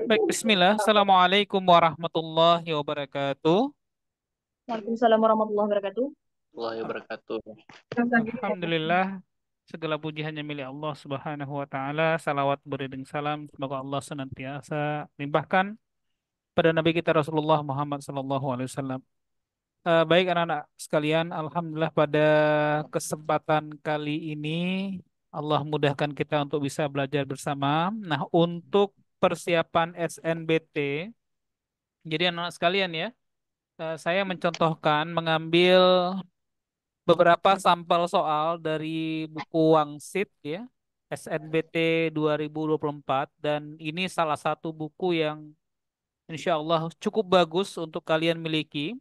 Baik, bismillah. Assalamualaikum warahmatullahi wabarakatuh. Waalaikumsalam warahmatullahi wabarakatuh. Warahmatullahi wabarakatuh. Alhamdulillah, segala puji hanya milik Allah Subhanahu wa taala. Salawat beriring salam semoga Allah senantiasa limpahkan pada Nabi kita Rasulullah Muhammad sallallahu alaihi wasallam. Baik anak-anak sekalian, alhamdulillah pada kesempatan kali ini Allah mudahkan kita untuk bisa belajar bersama. Nah, untuk persiapan SNBT, jadi anak-anak sekalian ya, saya mencontohkan mengambil beberapa sampel soal dari buku Wangsit ya, SNBT 2024, dan ini salah satu buku yang insya Allah cukup bagus untuk kalian miliki.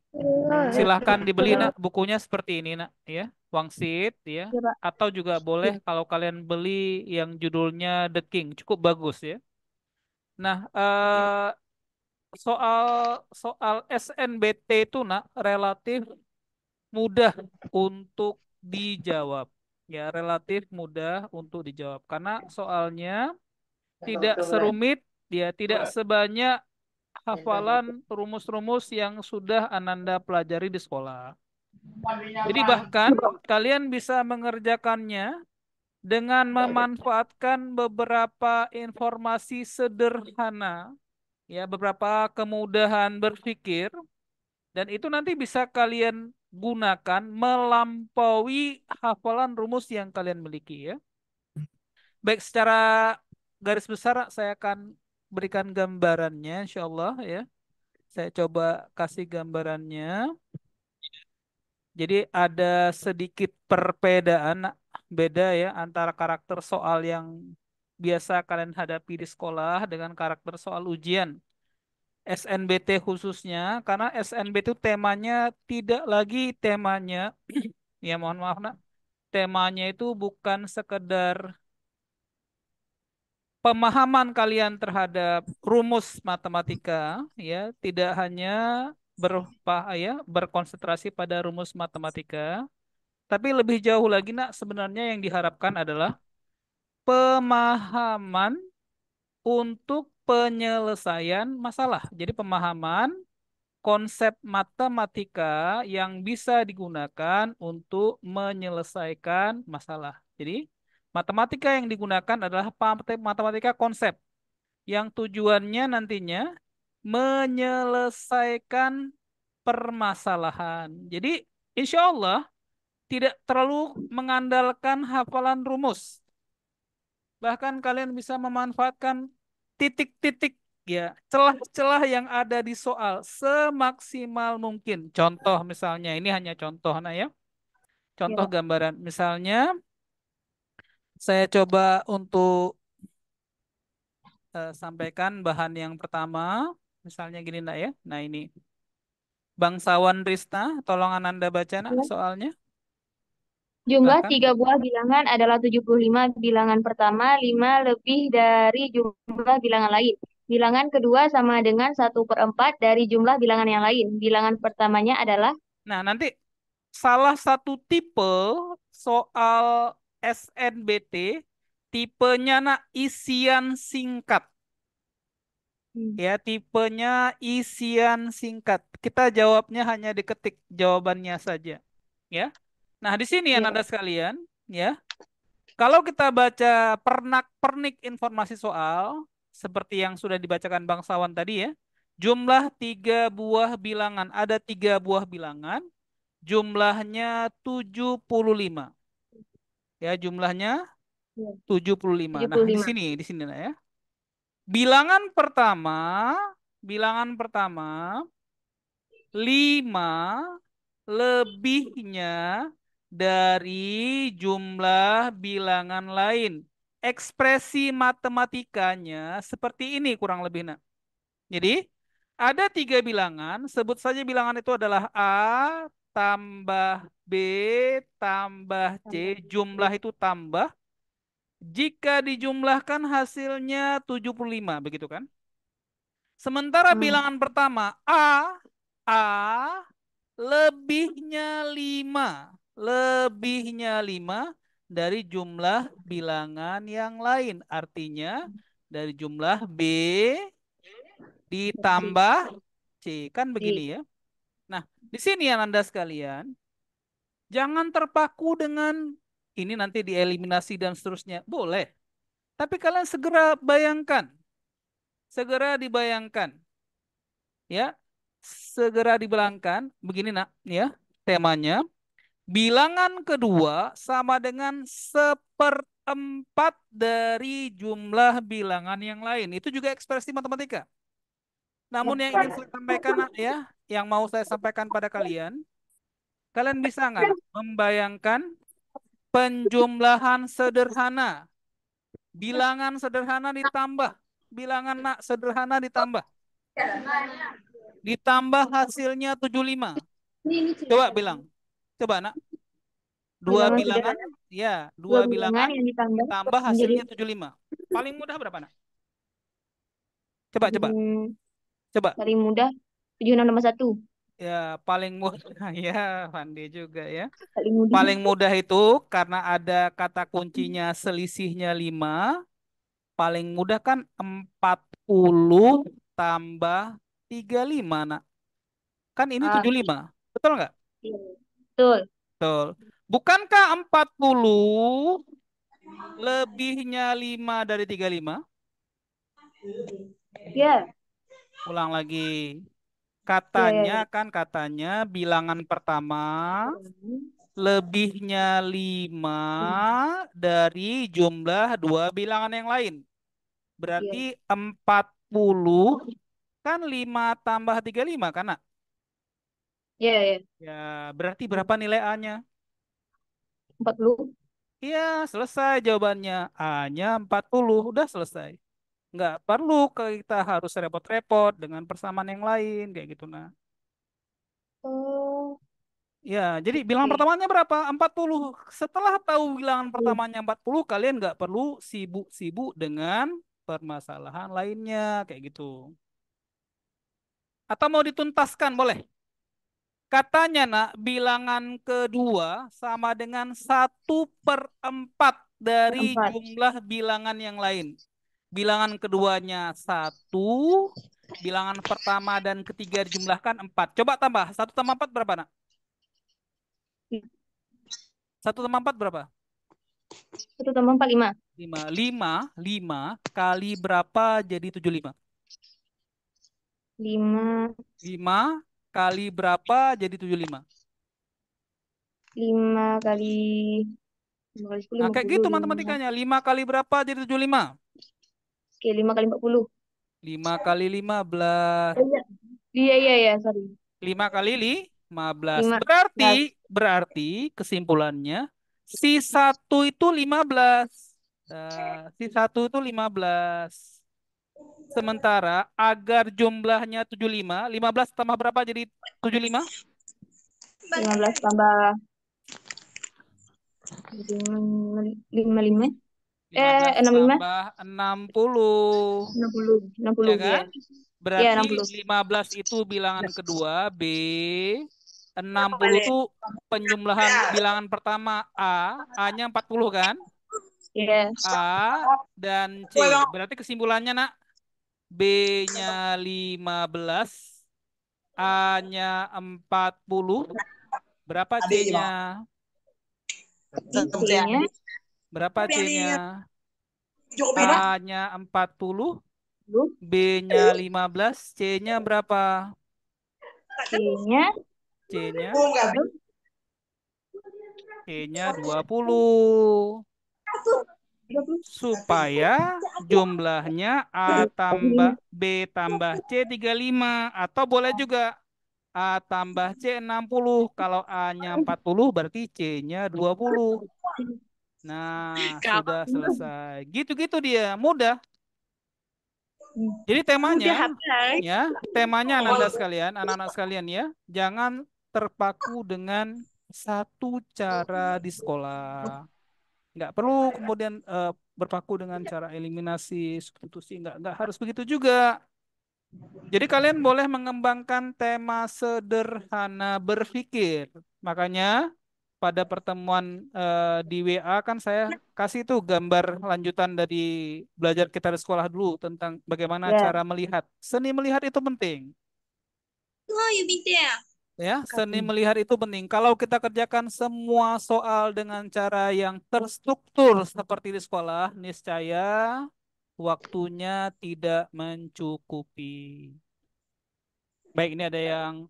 Silahkan dibeli nak bukunya seperti ini nak ya, Wangsit ya, Ya, Pak. atau juga boleh kalau kalian beli yang judulnya The King, cukup bagus ya. Nah, soal soal SNBT itu nak relatif mudah untuk dijawab. Ya, relatif mudah untuk dijawab karena soalnya tidak serumit, dia tidak sebanyak hafalan rumus-rumus yang sudah Ananda pelajari di sekolah. Jadi bahkan kalian bisa mengerjakannya dengan memanfaatkan beberapa informasi sederhana, ya, beberapa kemudahan berpikir. Dan itu nanti bisa kalian gunakan melampaui hafalan rumus yang kalian miliki ya. Baik, secara garis besar saya akan berikan gambarannya insya Allah ya. Saya coba kasih gambarannya. Jadi ada sedikit perbedaan beda ya antara karakter soal yang biasa kalian hadapi di sekolah dengan karakter soal ujian SNBT khususnya, karena SNBT itu temanya tidak lagi temanya ya mohon maaf nak, temanya itu bukan sekedar pemahaman kalian terhadap rumus matematika ya, tidak hanya berkonsentrasi pada rumus matematika, tapi lebih jauh lagi nak, sebenarnya yang diharapkan adalah pemahaman untuk penyelesaian masalah. Jadi pemahaman konsep matematika yang bisa digunakan untuk menyelesaikan masalah. Jadi, matematika yang digunakan adalah matematika konsep yang tujuannya nantinya menyelesaikan permasalahan. Jadi, insya Allah tidak terlalu mengandalkan hafalan rumus. Bahkan kalian bisa memanfaatkan titik-titik ya, celah-celah yang ada di soal semaksimal mungkin. Contoh misalnya, ini hanya contoh nah ya. Ya, Contoh Pak. gambaran. Misalnya saya coba untuk sampaikan bahan yang pertama. Misalnya gini nak ya. Nah ini. Bangsawan Rista, tolong Ananda baca nak Ya. soalnya. Jumlah Silahkan. tiga buah bilangan adalah 75 bilangan pertama, 5 lebih dari jumlah bilangan lain. Bilangan kedua sama dengan 1/4 dari jumlah bilangan yang lain. Bilangan pertamanya adalah Nah nanti salah satu tipe soal SNBT, tipenya nak isian singkat. hmm, Ya, tipenya isian singkat. Kita jawabnya hanya diketik jawabannya saja. Ya. Nah, di sini ya ya, Anda Pak. sekalian, ya. Kalau kita baca pernak-pernik informasi soal, seperti yang sudah dibacakan bangsawan tadi ya, jumlah tiga buah bilangan, ada tiga buah bilangan, jumlahnya 75. Ya, jumlahnya Ya, 75. tujuh Nah, puluh lima. di sini lah ya. Bilangan pertama, bilangan pertama 5 lebihnya dari jumlah bilangan lain. Ekspresi matematikanya seperti ini kurang lebih. Nah. Jadi ada tiga bilangan, sebut saja bilangan itu adalah A tambah B tambah C, jumlah itu tambah. Jika dijumlahkan hasilnya 75, begitu kan? Sementara Hmm, bilangan pertama A lebihnya 5, lebihnya 5 dari jumlah bilangan yang lain. Artinya dari jumlah B Berarti ditambah C. Kan begini C. ya. Nah, di sini ya Anda sekalian, jangan terpaku dengan ini nanti dieliminasi dan seterusnya. Boleh. Tapi kalian segera bayangkan, segera dibayangkan, ya, segera dibilangkan. Begini nak, ya, temanya. Bilangan kedua sama dengan seperempat dari jumlah bilangan yang lain. Itu juga ekspresi matematika. Namun yang ingin saya sampaikan nak, ya, yang mau saya sampaikan pada kalian, kalian bisa nggak nak, membayangkan penjumlahan sederhana, bilangan sederhana ditambah, bilangan nak sederhana ditambah hasilnya 75. Coba bilang, coba nak, dua Bilangan bilangan, sederhana ya, dua dua bilangan bilangan yang ditambah ditambah menjadi hasilnya 75. Paling mudah berapa nak? Coba, coba, hmm, coba. paling mudah 76 tambah 1. Ya, paling mudah, ya, Pandi juga ya. Paling mudah. Paling mudah itu karena ada kata kuncinya selisihnya 5. Paling mudah kan 40 tambah 35 nak. Kan ini Ah, 75. Betul nggak? iya. Betul. Betul. Bukankah 40 lebihnya 5 dari 35? Ya, Ulang lagi. ya, ya, Katanya ya. kan katanya bilangan pertama lebihnya 5 dari jumlah dua bilangan yang lain. Berarti Iya, 40 kan 5 tambah 35 kan nak? iya, iya. Ya, berarti berapa nilai A-nya? 40. Iya, selesai jawabannya. A-nya 40, udah selesai. Nggak perlu kita harus repot-repot dengan persamaan yang lain, kayak gitu nah. Oh, Ya, jadi bilangan oke. pertamanya berapa? 40. Setelah tahu bilangan Iya. pertamanya 40, kalian nggak perlu sibuk-sibuk dengan permasalahan lainnya, kayak gitu. Atau mau dituntaskan, boleh. Katanya, nak, bilangan kedua sama dengan 1/4 dari Empat. jumlah bilangan yang lain. Bilangan keduanya 1, bilangan pertama dan ketiga dijumlahkan 4. Coba tambah, 1 tambah 4 berapa, nak? 1 tambah 4 berapa? 1 tambah 4, 5. 5. 5 kali berapa jadi 75? 5. 5 kali berapa jadi 75? 5 kali 5 kali 10, Nah, lima kayak puluh gitu lima. matematikanya. 5 kali berapa jadi 75? Oke, 5 kali 40. 5 kali 15. Oh, iya. Iya, iya, iya, sorry. 5 kali 15. 5. Berarti, Nah, berarti kesimpulannya si satu itu 15. Si satu itu 15. Sementara agar jumlahnya 75, 15 tambah berapa jadi 75? 15 tambah 5, 5. 15 Enam lima. tambah 60. 60. Enam Ya puluh ya. kan? Ya, Berarti 60. 15 itu bilangan kedua, B. 60 itu penjumlahan bilangan pertama, A. A-nya 40 kan? Ya. A dan C. Berarti kesimpulannya, nak, B-nya 15, A-nya 40. Berapa C-nya? C-nya Berapa C-nya? A-nya 40, 10. B-nya 15, C-nya berapa? C-nya C-nya C-nya 20. 30. Supaya jumlahnya A tambah B tambah C 35. Atau boleh juga A tambah C 60. Kalau A-nya 40 berarti C-nya 20. Nah, sudah selesai. Gitu-gitu dia, mudah. Jadi temanya, Udah hafal. ya, temanya anak-anak sekalian ya, jangan terpaku dengan satu cara di sekolah. Nggak perlu kemudian berpaku dengan cara eliminasi, substitusi, nggak harus begitu juga. Jadi kalian boleh mengembangkan tema sederhana berpikir. Makanya pada pertemuan di WA kan saya kasih tuh gambar lanjutan dari belajar kita di sekolah dulu tentang bagaimana Ya. cara melihat. Seni melihat itu penting. Oh, you been there. Ya, seni melihat itu penting. Kalau kita kerjakan semua soal dengan cara yang terstruktur seperti di sekolah, niscaya waktunya tidak mencukupi. Baik, ini ada yang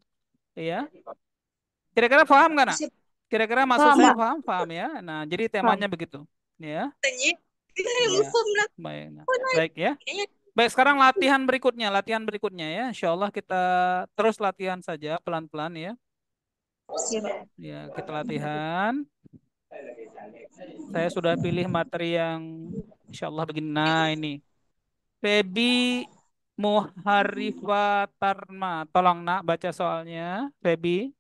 ya. Kira-kira paham nggak, nak? Bisa Kira-kira maksud Paham, saya Pak. paham, paham ya. Nah, jadi temanya Paham. begitu. Ya, tanya. Kita ya. reform lah. Baik, nah. Oh, naik. Baik ya. Kayaknya Baik, sekarang latihan berikutnya ya. Insya Allah kita terus latihan saja pelan-pelan ya. Ya, Pak. Ya, kita latihan. Saya sudah pilih materi yang insya Allah begini. Nah, ini. Febi Muharifatarma. Tolong nak baca soalnya. Febi.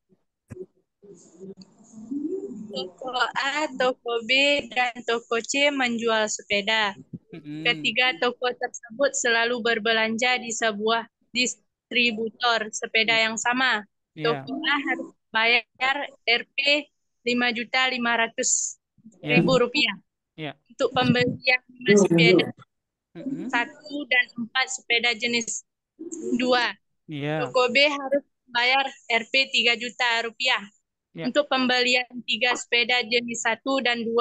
toko A, toko B, dan toko C menjual sepeda. Mm-mm. Ketiga toko tersebut selalu berbelanja di sebuah distributor sepeda Ya, yang sama. ya, Toko A harus bayar Rp 5.500.000 ya, rupiah ya. untuk pembelian 5 sepeda Mm-mm. 1 dan 4 sepeda jenis 2. Ya, Toko B harus bayar Rp 3 juta rupiah ya, untuk pembelian 3 sepeda jenis 1 dan 2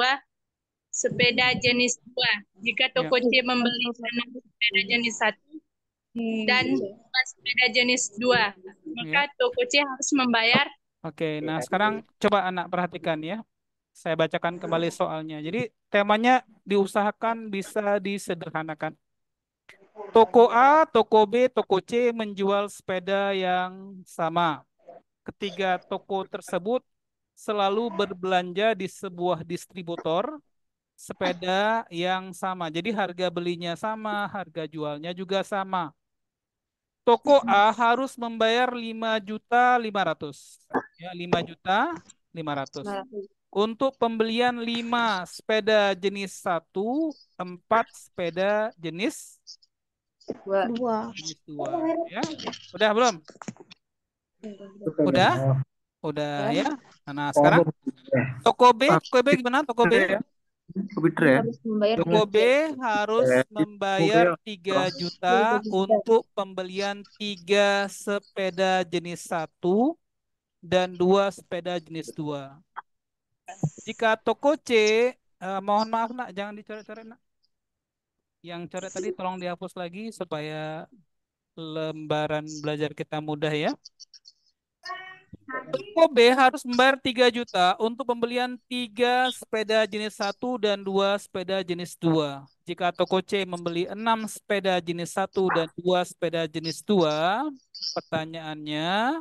sepeda jenis 2. Jika ya. toko C membeli 6 sepeda jenis 1 dan 4 sepeda jenis 2, maka Ya. toko C harus membayar. Oke, nah sekarang coba anak perhatikan ya. Saya bacakan kembali soalnya. Jadi temanya diusahakan bisa disederhanakan. Toko A, toko B, toko C menjual sepeda yang sama. Ketiga toko tersebut selalu berbelanja di sebuah distributor sepeda yang sama. Jadi harga belinya sama, harga jualnya juga sama. Toko A harus membayar 5.500.000. Ya, 5.500.000 Nah, untuk pembelian 5 sepeda jenis 1, 4 sepeda dua. jenis 2. Ya. Udah belum? Udah? Udah Ya. ya. Nah, sekarang toko B gimana? Toko B? Harus membayar Toko B harus membayar 3 juta untuk pembelian 3 sepeda jenis 1 dan 2 sepeda jenis 2. Jika toko C, mohon maaf nak, jangan dicoret-coret nak. Yang coret tadi tolong dihapus lagi supaya lembaran belajar kita mudah ya. Toko B harus membayar 3 juta untuk pembelian 3 sepeda jenis 1 dan 2 sepeda jenis 2. Jika toko C membeli 6 sepeda jenis 1 dan 2 sepeda jenis 2, pertanyaannya,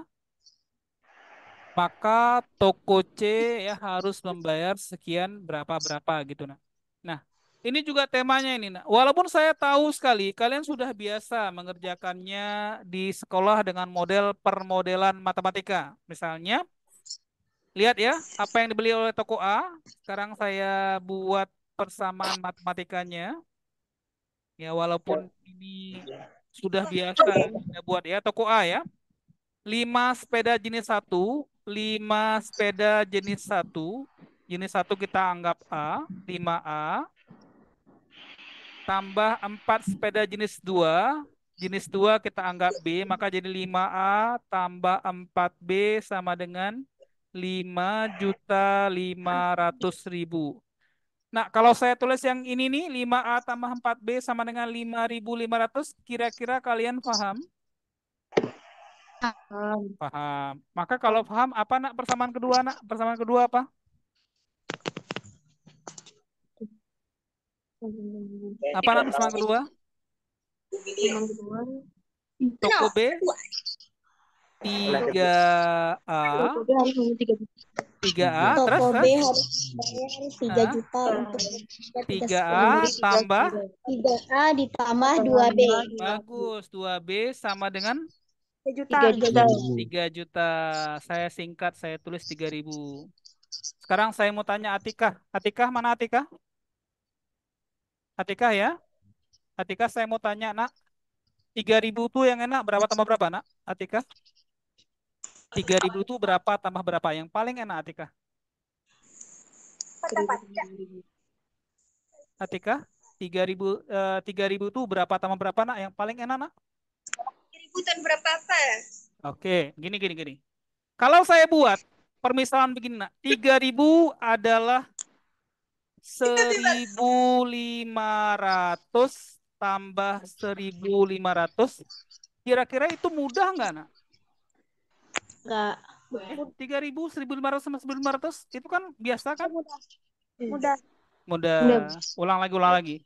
maka toko C ya harus membayar sekian berapa-berapa gitu nah. Nah, ini juga temanya ini nah. Walaupun saya tahu sekali kalian sudah biasa mengerjakannya di sekolah dengan model permodelan matematika. Misalnya, lihat ya, apa yang dibeli oleh toko A. Sekarang saya buat persamaan matematikanya. Ya, walaupun ini sudah biasa kita buat ya, toko A ya. 5 sepeda jenis 1, 5 sepeda jenis satu kita anggap A, 5A, tambah 4 sepeda jenis 2 kita anggap B, maka jadi 5A tambah 4B sama dengan 5.500.000. Nah, kalau saya tulis yang ini nih, 5A tambah 4B sama dengan 5.500, kira-kira kalian paham? Paham. Maka kalau paham, apa nak persamaan kedua nak? Persamaan kedua apa? Apa nak persamaan kedua? Yang kedua, Toko No. B 3A, toko B harus membayar 3 juta. 3A, terus Toko B terus harus bayar 3 ah, juta untuk membayar 3 3A sepeda. tambah 3A ditambah 2B. bagus 2B sama dengan 3 juta. 3 juta. Saya singkat, saya tulis 3.000. Sekarang saya mau tanya Atikah. Atikah mana Atikah? Atikah ya. Atikah saya mau tanya nak. 3.000 tuh yang enak berapa tambah berapa nak? Atikah? 3.000 tuh berapa tambah berapa? Yang paling enak Atikah? Atika, 3.000 itu berapa tambah berapa nak? Yang paling enak nak? Ributan berapa apa? Oke, gini. Kalau saya buat permisalan begini nak, 3.000 adalah 1.500 tambah 1.500. Kira-kira itu mudah nggak nak? Enggak. 3.000, 1.500 sama 1.500 itu kan biasa kan? Mudah. Mudah. Udah. Ulang lagi.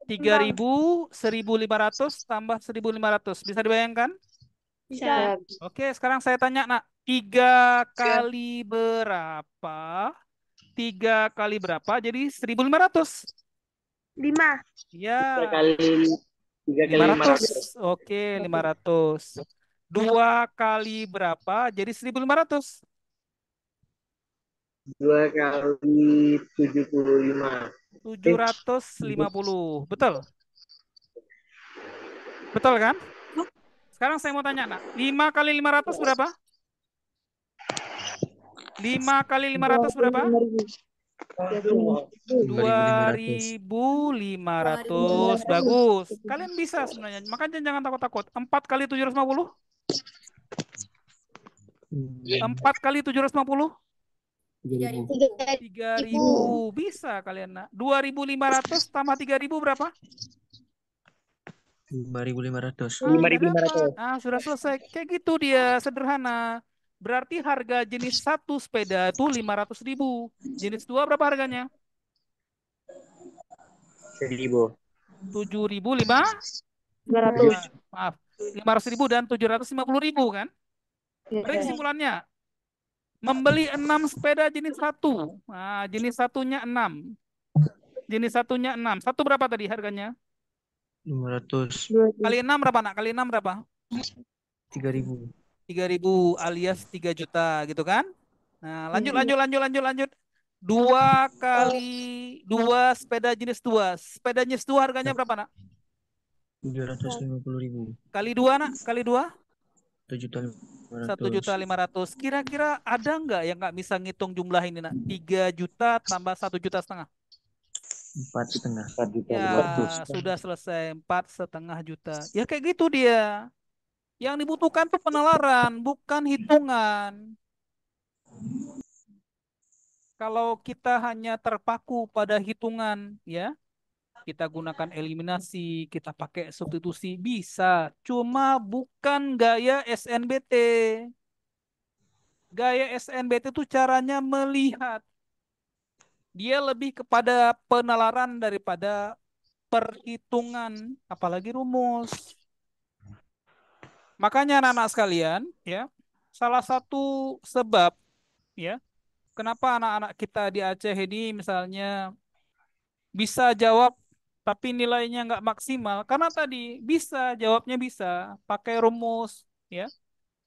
3.000, 1.500 tambah 1.500. Bisa dibayangkan? Bisa. Oke, sekarang saya tanya nak, 3 kali berapa? 3 kali berapa? Jadi 1.500. 5. Ya, 3 kali 500. 500. Oke, 500. 2 kali berapa? Jadi 1.500. 2 kali 75. 750. Betul? Betul kan? Sekarang saya mau tanya nak, 5 kali 500 berapa? 5 kali 500 berapa? 2.500. Bagus. Kalian bisa sebenarnya. Makanya jangan takut-takut. 4 kali 750? 4 kali 750? 3.000. Bisa kalian nak. 2.500 tambah 3.000 berapa? 5.500. Ah, udah 5.500. dapat. Ah, sudah selesai. Kayak gitu dia, sederhana. Berarti harga jenis satu sepeda itu 500.000. Jenis dua berapa harganya? 1.000. 7.005. 200. Maaf. 500.000 dan 750.000 kan? Berarti Ya. kesimpulannya, membeli 6 sepeda jenis satu. Nah, jenis satunya 6. Jenis satunya 6. Satu berapa tadi harganya? 500. Kali 6 berapa nak? Kali 6 berapa? 3.000. 3.000 alias 3 juta gitu kan? Nah, lanjut. 2 kali 2 sepeda jenis 2. Sepeda jenis 2 harganya berapa nak? 750.000. Kali 2 nak? Kali 2? 1.500.000. 1.500.000. Kira-kira ada nggak yang nggak bisa ngitung jumlah ini nak? 3 juta tambah 1,5 juta. 4,5. Ya, 4.500.000. sudah selesai. 4,5 juta. Ya kayak gitu dia. Yang dibutuhkan tuh penalaran, bukan hitungan. Kalau kita hanya terpaku pada hitungan, ya, kita gunakan eliminasi, kita pakai substitusi, bisa. Cuma bukan gaya SNBT. Gaya SNBT itu caranya melihat. Dia lebih kepada penalaran daripada perhitungan, apalagi rumus. Makanya anak-anak sekalian, ya, salah satu sebab, ya, kenapa anak-anak kita di Aceh ini misalnya bisa jawab tapi nilainya nggak maksimal, karena tadi bisa jawabnya bisa pakai rumus, ya,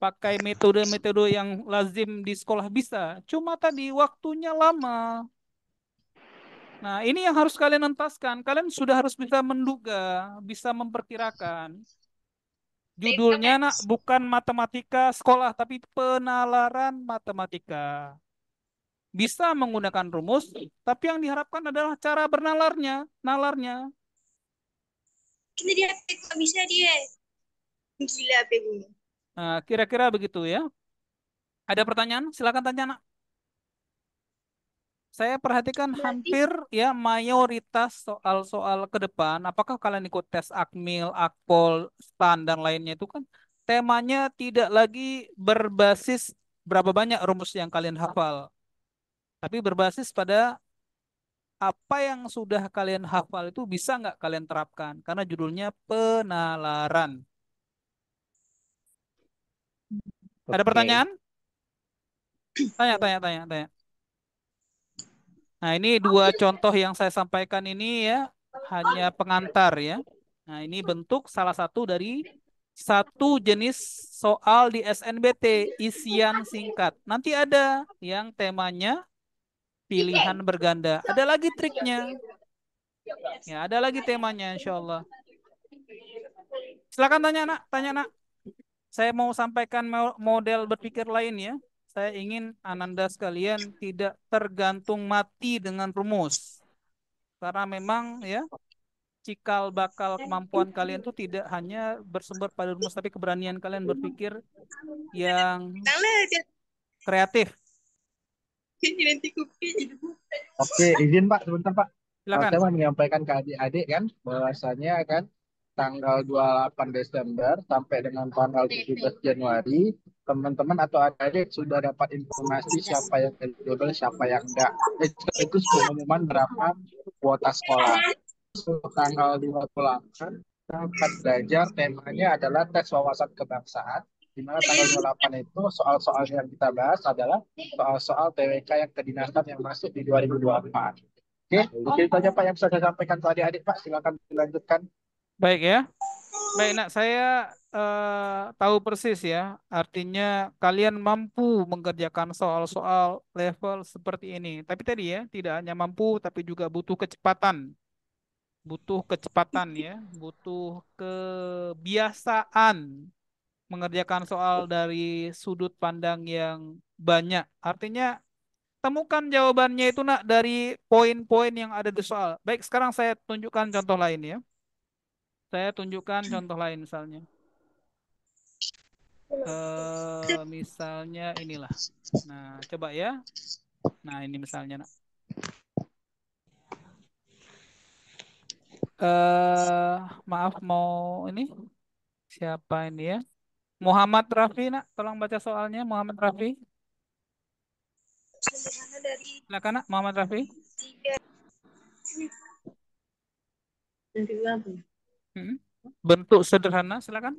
pakai metode-metode yang lazim di sekolah bisa. Cuma tadi waktunya lama. Nah, ini yang harus kalian entaskan. Kalian sudah harus bisa menduga, bisa memperkirakan. Judulnya nak bukan matematika sekolah, tapi penalaran matematika. Bisa menggunakan rumus, tapi yang diharapkan adalah cara nalarnya. Kita dia nggak bisa dia. Gila bego. Nah, kira-kira begitu ya. Ada pertanyaan? Silakan tanya nak. Saya perhatikan Berarti hampir ya mayoritas soal-soal ke depan, apakah kalian ikut tes Akmil, Akpol, STAN dan lainnya itu kan temanya tidak lagi berbasis berapa banyak rumus yang kalian hafal, tapi berbasis pada apa yang sudah kalian hafal itu bisa nggak kalian terapkan, karena judulnya penalaran. Ada Oke. pertanyaan? Tanya. Nah, ini dua contoh yang saya sampaikan ini ya hanya pengantar ya. Nah, ini bentuk salah satu dari satu jenis soal di SNBT, isian singkat. Nanti ada yang temanya pilihan berganda. Ada lagi triknya. Ya, ada lagi temanya insya Allah. Silakan tanya nak. Saya mau sampaikan model berpikir lain ya. saya ingin Ananda sekalian tidak tergantung mati dengan rumus. Karena memang ya cikal bakal kemampuan kalian itu tidak hanya bersumber pada rumus, tapi keberanian kalian berpikir yang kreatif. Oke, izin Pak, sebentar Pak. Silakan. Saya mau menyampaikan ke adik-adik kan, bahwasanya kan tanggal 28 Desember sampai dengan tanggal 17 Januari, teman-teman atau adik-adik sudah dapat informasi siapa yang eligible, siapa yang enggak. Itu pengumuman berapa kuota sekolah. Tanggal 28 dapat belajar, temanya adalah tes wawasan kebangsaan, di mana tanggal 28 itu soal-soal yang kita bahas adalah soal-soal TWK yang kedinasan yang masuk di 2024. Oke, mungkin itu aja Pak yang bisa saya sampaikan ke adik-adik Pak. Silakan dilanjutkan. Baik ya. Baik, nak, saya tahu persis ya. Artinya kalian mampu mengerjakan soal-soal level seperti ini. Tapi tadi ya, tidak hanya mampu, tapi juga butuh kecepatan. Butuh kecepatan ya, butuh kebiasaan mengerjakan soal dari sudut pandang yang banyak. Artinya temukan jawabannya itu nak dari poin-poin yang ada di soal. Baik, sekarang saya tunjukkan contoh lain ya. Saya tunjukkan contoh lain misalnya. Misalnya inilah. Nah, coba ya. Nah, ini misalnya nak. Maaf mau ini siapa ini ya? Muhammad Rafi nak, tolong baca soalnya Muhammad Rafi. Silakan nak Muhammad Rafi. Bentuk sederhana, silakan.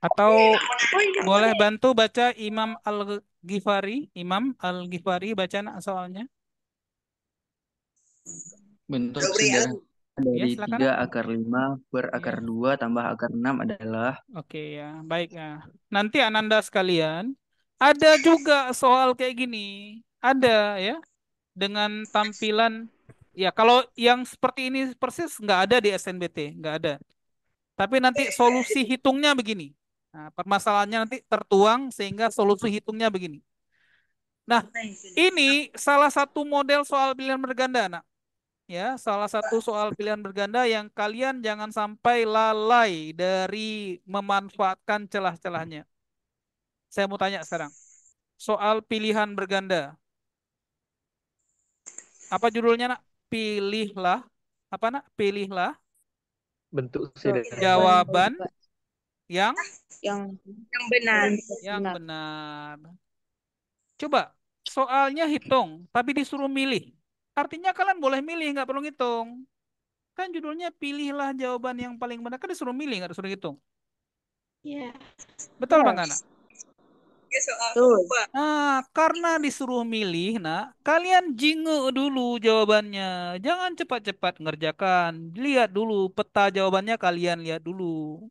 Atau boleh bantu baca Imam Al-Ghifari, Imam Al-Ghifari baca nak soalnya. Bentuk sederhana dari silakan. 3 akar 5 per akar 2 tambah akar 6 adalah. Oke ya, baik ya. Nanti Ananda sekalian, ada juga soal kayak gini. Ada ya, dengan tampilan, ya kalau yang seperti ini persis nggak ada di SNBT, nggak ada. Tapi nanti solusi hitungnya begini. Nah, permasalahannya nanti tertuang sehingga solusi hitungnya begini. Nah, ini salah satu model soal pilihan berganda, nak. Ya, salah satu soal pilihan berganda yang kalian jangan sampai lalai dari memanfaatkan celah-celahnya. Saya mau tanya sekarang. Soal pilihan berganda. Apa judulnya, nak? Pilihlah. Apa, nak? Pilihlah Bentuk sederhana. jawaban yang benar. yang benar. Coba, soalnya hitung, tapi disuruh milih. Artinya kalian boleh milih, nggak perlu ngitung. Kan judulnya pilihlah jawaban yang paling benar. Kan disuruh milih, nggak disuruh hitung. Iya. Betul, Bang Ana? Betul. Nah, karena disuruh milih, nah, kalian jingu dulu jawabannya. Jangan cepat-cepat ngerjakan. Lihat dulu peta jawabannya, kalian lihat dulu.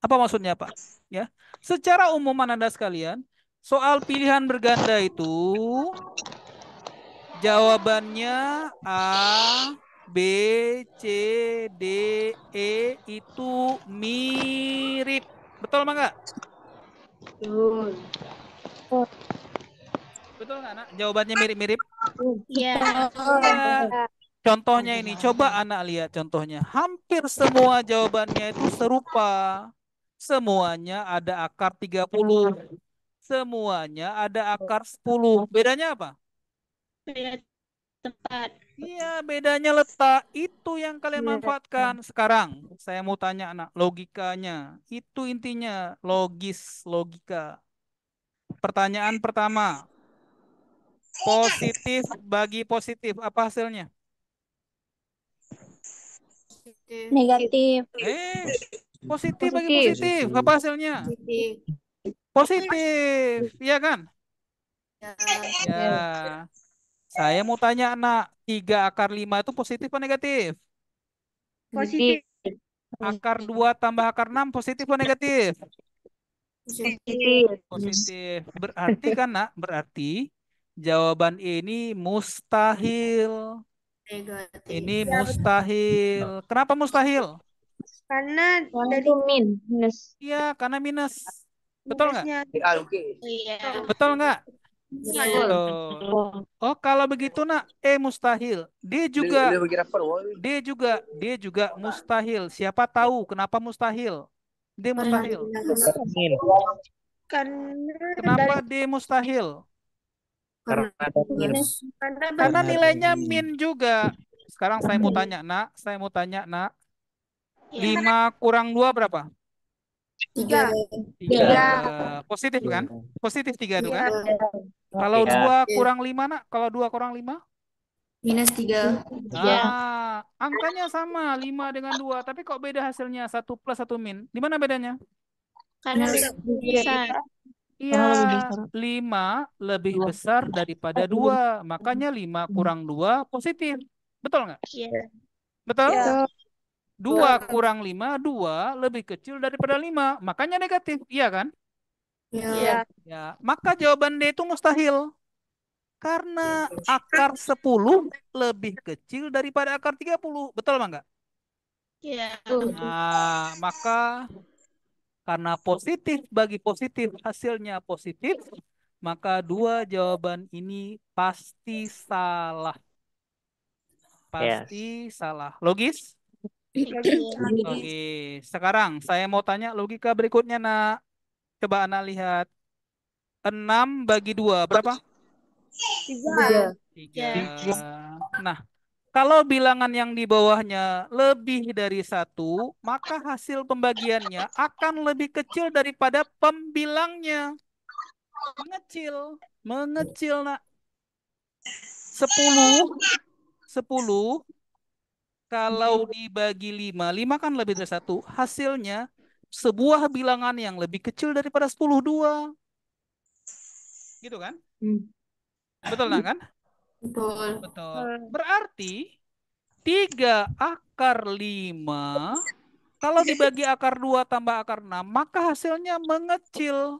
Apa maksudnya, Pak? Ya, secara umum Anda sekalian, soal pilihan berganda itu jawabannya A, B, C, D, E itu mirip. Betul nggak? Betul. Betul nggak, Nak? Jawabannya mirip-mirip? Iya. Iya. Contohnya ini, coba anak lihat contohnya. Hampir semua jawabannya itu serupa. Semuanya ada akar 30. Semuanya ada akar 10. Bedanya apa? Beda tempat. Iya, bedanya letak. Itu yang kalian Iya. manfaatkan. Sekarang, saya mau tanya anak, logikanya. Itu intinya, logika. Pertanyaan pertama. Positif bagi positif, apa hasilnya? Negatif. Positif bagi Positif. positif, apa hasilnya? Positif, iya kan? Ya. Saya mau tanya anak, 3 akar 5 itu positif atau negatif? Positif. Akar 2 tambah akar 6 positif atau negatif? Positif. Positif. Berarti kan, nak? Berarti jawaban ini mustahil. Ini mustahil. Kenapa mustahil? Karena Yang dari itu minus. Iya, karena minus. Betul nggak? minusnya. Iya. Betul nggak? Iya. Betul. Oh, kalau begitu nak, mustahil. D juga mustahil. Siapa tahu kenapa mustahil? D mustahil. Karena dari Kenapa D mustahil? Minus. Karena nilainya min juga. Sekarang saya mau tanya, nak. ya, 5 kurang 2 berapa? 3. 3. Positif kan? Positif 3 itu kan? Kalau 2 kurang 5, nak? Kalau 2 kurang 5? Minus 3. Angkanya sama 5 dengan 2, tapi kok beda hasilnya? 1 plus 1 min. Di mana bedanya? Karena bisa. Iya, 5 lebih besar daripada 2. Makanya 5 kurang 2 positif. Betul nggak? Iya. Betul? Ya. 2 kurang 5, 2 lebih kecil daripada 5. Makanya negatif. Iya kan? Iya. Ya, maka jawaban D itu mustahil. Karena akar 10 lebih kecil daripada akar 30. Betul nggak? Iya. Nah, maka karena positif bagi positif hasilnya positif, maka 2 jawaban ini pasti salah. Pasti salah. Logis? Logis. Sekarang saya mau tanya logika berikutnya, nak. Coba anak lihat. 6 bagi 2 berapa? 3. 3. Nah, kalau bilangan yang di bawahnya lebih dari 1, maka hasil pembagiannya akan lebih kecil daripada pembilangnya. Mengecil, nak. 10 kalau dibagi 5, 5 kan lebih dari 1. Hasilnya sebuah bilangan yang lebih kecil daripada 10, 2. Gitu kan? Betul, nak kan? Betul. Betul. Berarti 3 akar 5 kalau dibagi akar 2 tambah akar 6, maka hasilnya mengecil.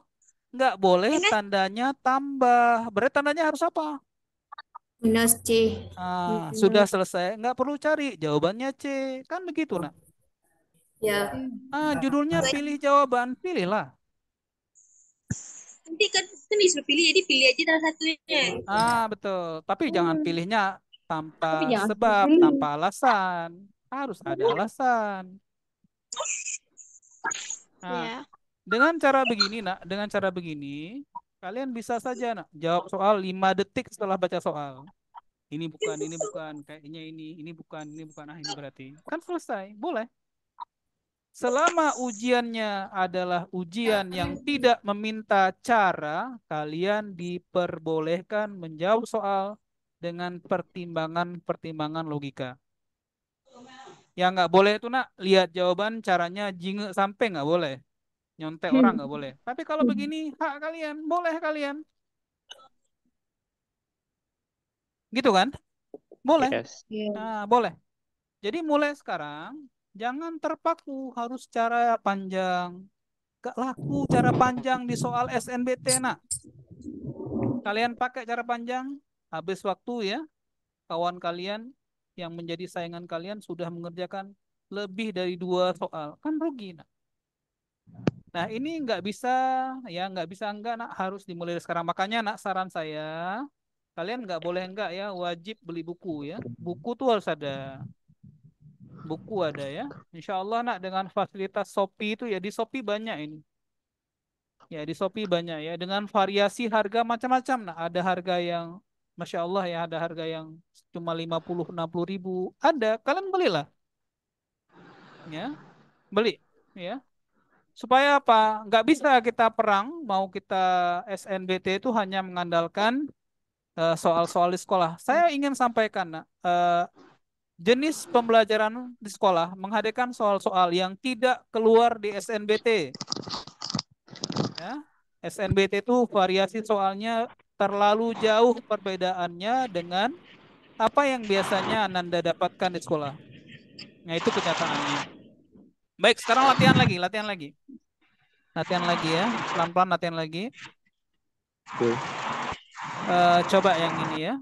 Nggak boleh tandanya tambah. Berarti tandanya harus apa? Minus C. Sudah selesai. Nggak perlu cari. Jawabannya C. Kan begitu, nak. Ya. Judulnya pilih jawaban. Pilihlah. Nanti kan disuruh pilih, jadi pilih aja salah satunya. Betul. Tapi jangan pilihnya tanpa jangan sebab, pilih. tanpa alasan. Harus ada alasan. Ya. Dengan cara begini, nak, kalian bisa saja, nak, jawab soal 5 detik setelah baca soal. Ini bukan, kayaknya ini bukan, ini berarti. Kan selesai, boleh. Selama ujiannya adalah ujian yang tidak meminta cara, kalian diperbolehkan menjawab soal dengan pertimbangan logika. Yang nggak boleh itu, nak, lihat jawaban caranya jingek sampai nggak boleh. Nyontek orang nggak boleh. Tapi kalau begini, hak kalian, boleh kalian. Gitu kan? Boleh. Boleh. Jadi mulai sekarang, jangan terpaku harus cara panjang. Gak laku cara panjang di soal SNBT, nak. Kalian pakai cara panjang, habis waktu ya, kawan kalian yang menjadi saingan kalian sudah mengerjakan lebih dari 2 soal. Kan rugi, nak. Nah, ini nggak bisa, enggak, nak, harus dimulai dari sekarang. Makanya, nak, saran saya, kalian nggak boleh enggak ya, wajib beli buku ya. Buku tuh harus ada. Buku ada ya. Insya Allah, nak, dengan fasilitas Shopee itu ya, di Shopee banyak ini. Ya, di Shopee banyak ya, dengan variasi harga macam-macam. Nah, ada harga yang, Masya Allah ya, ada harga yang cuma 50-60 ribu. Ada, kalian belilah. Ya, beli. Ya. Supaya apa? Nggak bisa kita perang, mau kita SNBT itu hanya mengandalkan soal-soal di sekolah. Saya ingin sampaikan, nak, jenis pembelajaran di sekolah menghadirkan soal-soal yang tidak keluar di SNBT. Ya, SNBT itu variasi soalnya terlalu jauh perbedaannya dengan apa yang biasanya Ananda dapatkan di sekolah. Nah, itu kenyataannya. Baik, sekarang latihan lagi. Latihan lagi ya, pelan-pelan latihan lagi. Coba yang ini ya.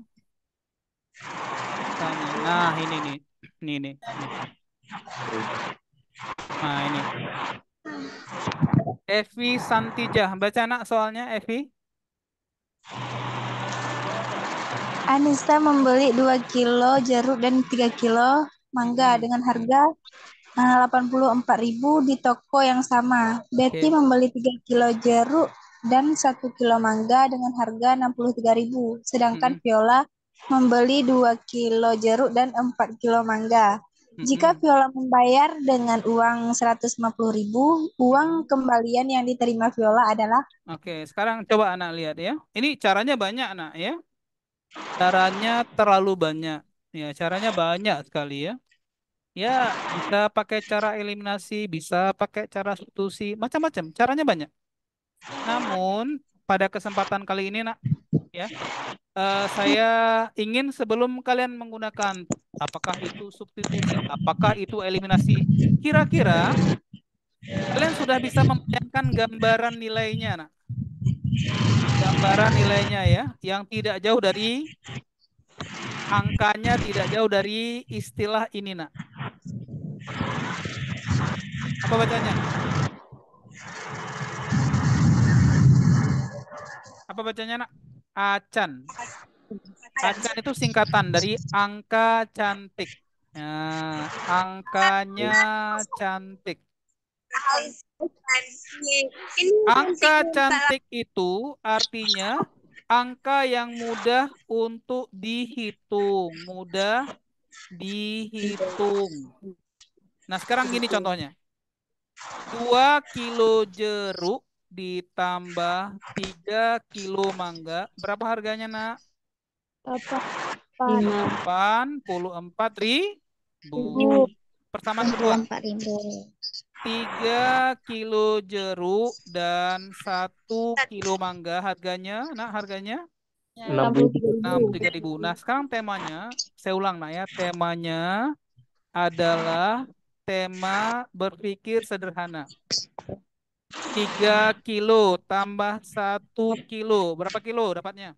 Nah, ini nih. Nah, ini. Evi Santijah. Baca nak soalnya, Evi. Anissa membeli 2 kilo jeruk dan 3 kilo mangga dengan harga 84.000 di toko yang sama. Betty Oke. membeli 3 kilo jeruk dan 1 kilo mangga dengan harga 63.000. Sedangkan Mm-mm. Viola membeli 2 kilo jeruk dan 4 kilo mangga. Jika Mm-mm. Viola membayar dengan uang 150.000, uang kembalian yang diterima Viola adalah Oke, sekarang coba anak lihat ya. Ini caranya banyak anak ya. Caranya terlalu banyak. Ya, caranya banyak sekali ya. Ya, bisa pakai cara eliminasi, bisa pakai cara substitusi, macam-macam. Caranya banyak. Namun, pada kesempatan kali ini nak, ya, saya ingin sebelum kalian menggunakan apakah itu substitusi, apakah itu eliminasi, kira-kira kalian sudah bisa membayangkan gambaran nilainya, nak. Gambaran nilainya ya, yang tidak jauh dari angkanya, tidak jauh dari istilah ini, nak. Apa bacanya? Apa bacanya, nak? Acan. Acan itu singkatan dari angka cantik. Nah, angkanya cantik. Angka cantik itu artinya angka yang mudah untuk dihitung. Mudah dihitung. Nah, sekarang gini contohnya. 2 kilo jeruk ditambah 3 kilo mangga. Berapa harganya, nak? 84.000. Persamaan kedua. 3 kilo jeruk dan 1 kilo mangga harganya, nak, harganya 63.000. Nah, sekarang temanya, saya ulang nak ya, temanya adalah tema berpikir sederhana. 3 kilo tambah 1 kilo. Berapa kilo dapatnya?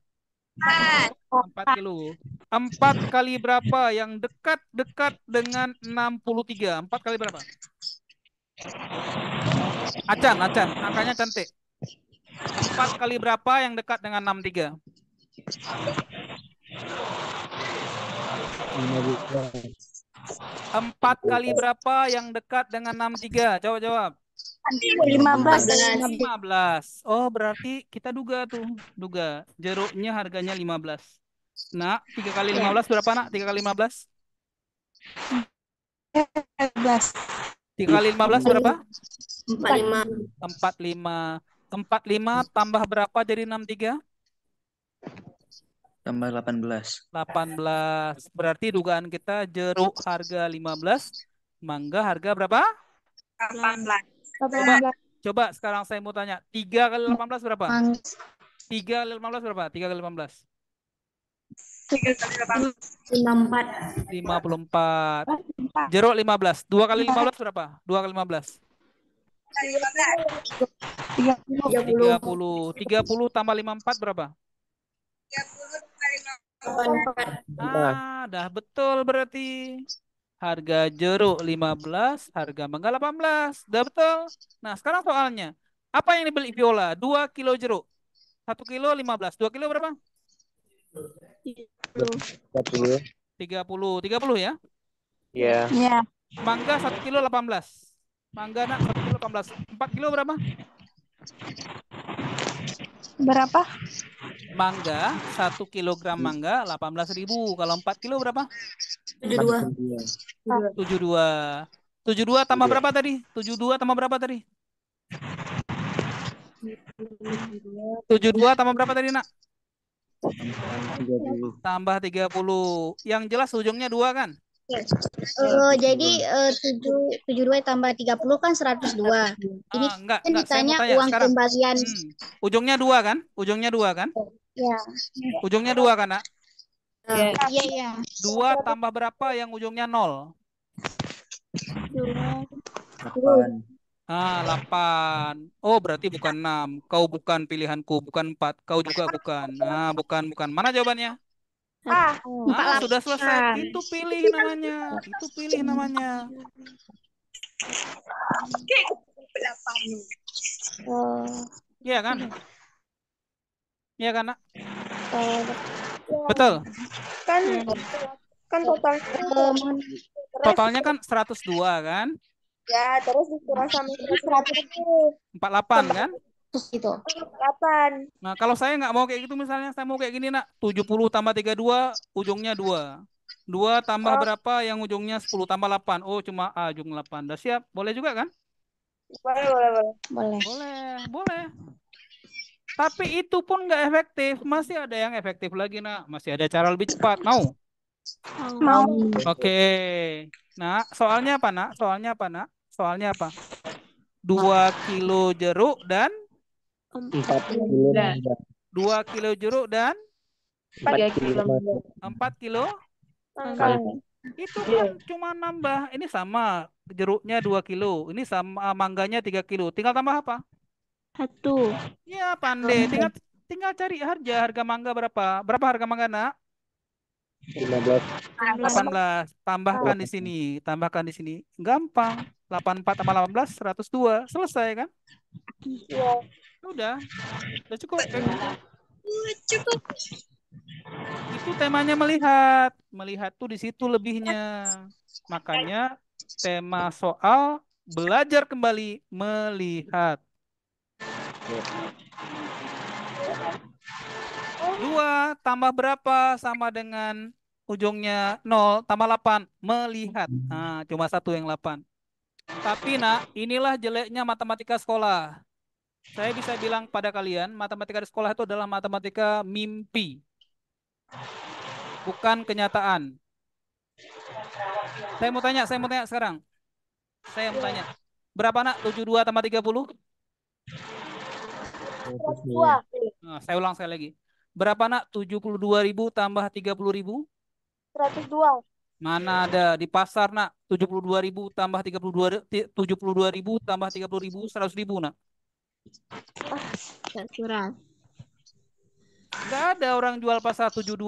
4 kilo. 4 kali berapa yang dekat-dekat dengan 63? 4 kali berapa? Acan, angkanya cantik. 4 kali berapa yang dekat dengan 63? 4 kali berapa yang dekat dengan 63? Jawab, jawab. 15. Oh, berarti kita duga tuh. Duga. Jeruknya harganya 15. Nah, 3 kali 15 berapa, nak? 3 kali 15? 3 kali 15 berapa? 45. 45 tambah berapa jadi 63? Tambah 18. 18. Berarti dugaan kita jeruk harga 15, mangga harga berapa? 18. Coba sekarang saya mau tanya. 3 kali 18 berapa? 3 kali 18 berapa? 3 kali 18. 54. Jeruk 15. 2 kali 15 berapa? 2 kali 15. 30. 30 tambah 54 berapa? 30. Dah betul berarti. Harga jeruk 15, harga mangga 18. Dah betul. Nah, sekarang soalnya. Apa yang dibeli Viola? 2 kilo jeruk. 1 kilo 15. 2 kilo berapa? 30. 30 ya? Iya. ya Mangga 1 kilo 18. Mangga, nak, 1 kilo 18. 4 kilo berapa? berapa? Mangga 1 kilogram mangga 18.000. Kalau 4 kilo berapa? 72. 72 tambah berapa tadi? 72 tambah berapa tadi? 72 tambah berapa tadi, nak? 30. Tambah 30. Yang jelas ujungnya 2 kan? Jadi 72 tambah 30 kan 102. Ini Enggak, kan saya mau ditanya tanya uang sekarang. kembalian. Ujungnya 2 kan? Ujungnya 2 kan? Ya. Ujungnya 2 kan, nak? Iya. 2 tambah berapa yang ujungnya 0? 8. 8. Oh, berarti bukan 6. Kau bukan pilihanku, bukan 4. Kau juga bukan. Bukan. Mana jawabannya? Sudah selesai. Itu pilih namanya. Kayak 8. Iya kan? Iya kan, Nak? Ya, Betul. kan kan totalnya Totalnya kan 102 kan? ya terus dikurang sama 48 kan? Gitu. 8. Nah, kalau saya nggak mau kayak gitu misalnya, saya mau kayak gini, Nak. 70 tambah 32, ujungnya 2. 2 tambah berapa yang ujungnya 10 tambah 8. Oh, cuma A ujung 8. Udah siap? Boleh juga kan? Boleh. Boleh. Tapi itu pun nggak efektif. Masih ada yang efektif lagi, Nak. Masih ada cara lebih cepat. Mau? Mau. Oke. Nah, soalnya apa, Nak? Soalnya apa? 2 kilo jeruk dan 4 kilo mangga. 2 kilo jeruk dan 4 kilo mangga. 4 kilo. Mangga. Itu kan cuma nambah. Ini sama jeruknya 2 kilo. Ini sama mangganya 3 kilo. Tinggal tambah apa? 1. Ya, pandai. Tinggal cari harga mangga berapa? Berapa harga mangga, Nak? 15. 18. Tambahkan di sini. Gampang. 84 tambah 18 102. Selesai kan? Udah cukup kayak gitu. Cukup. Itu temanya melihat. Melihat tuh di situ lebihnya. Makanya tema soal belajar kembali melihat. 2 tambah berapa sama dengan ujungnya 0 tambah 8. Melihat. Nah, cuma satu yang 8. Tapi, Nak, inilah jeleknya matematika sekolah. Saya bisa bilang pada kalian, matematika di sekolah itu adalah matematika mimpi. Bukan kenyataan. Saya mau tanya sekarang. Saya mau tanya. Berapa, Nak? 72 tambah 30? Nah, saya ulang sekali lagi. Berapa, Nak? 72.000 tambah 30.000? 102. Mana ada di pasar, Nak? 72.000 tambah 72.000 tambah 30.000 100.000, Nak. Kurang. Nggak ada orang jual pasar 72.000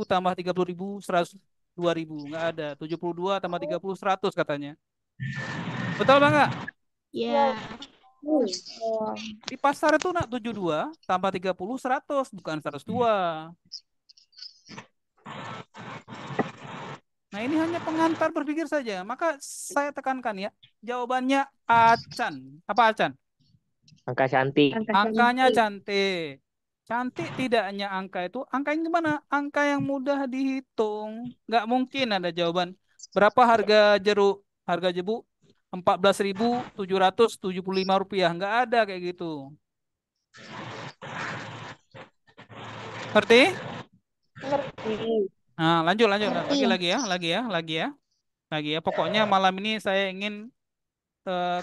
tambah 30.000 102.000. Nggak ada. 72 tambah 30 100 katanya. Betul Bang? Ya. Di pasar itu, Nak, 72 tambah 30 100, bukan 102. Nah, ini hanya pengantar berpikir saja. Maka saya tekankan ya, jawabannya acan. Apa acan? Angka cantik. Angkanya cantik. Cantik tidak hanya angka itu. Angka yang gimana? Angka yang mudah dihitung. Nggak mungkin ada jawaban. Berapa harga jeruk? Harga jeruk 14.775 rupiah. Nggak ada kayak gitu. Ngerti? Nah, lanjut. Lagi ya. Pokoknya malam ini saya ingin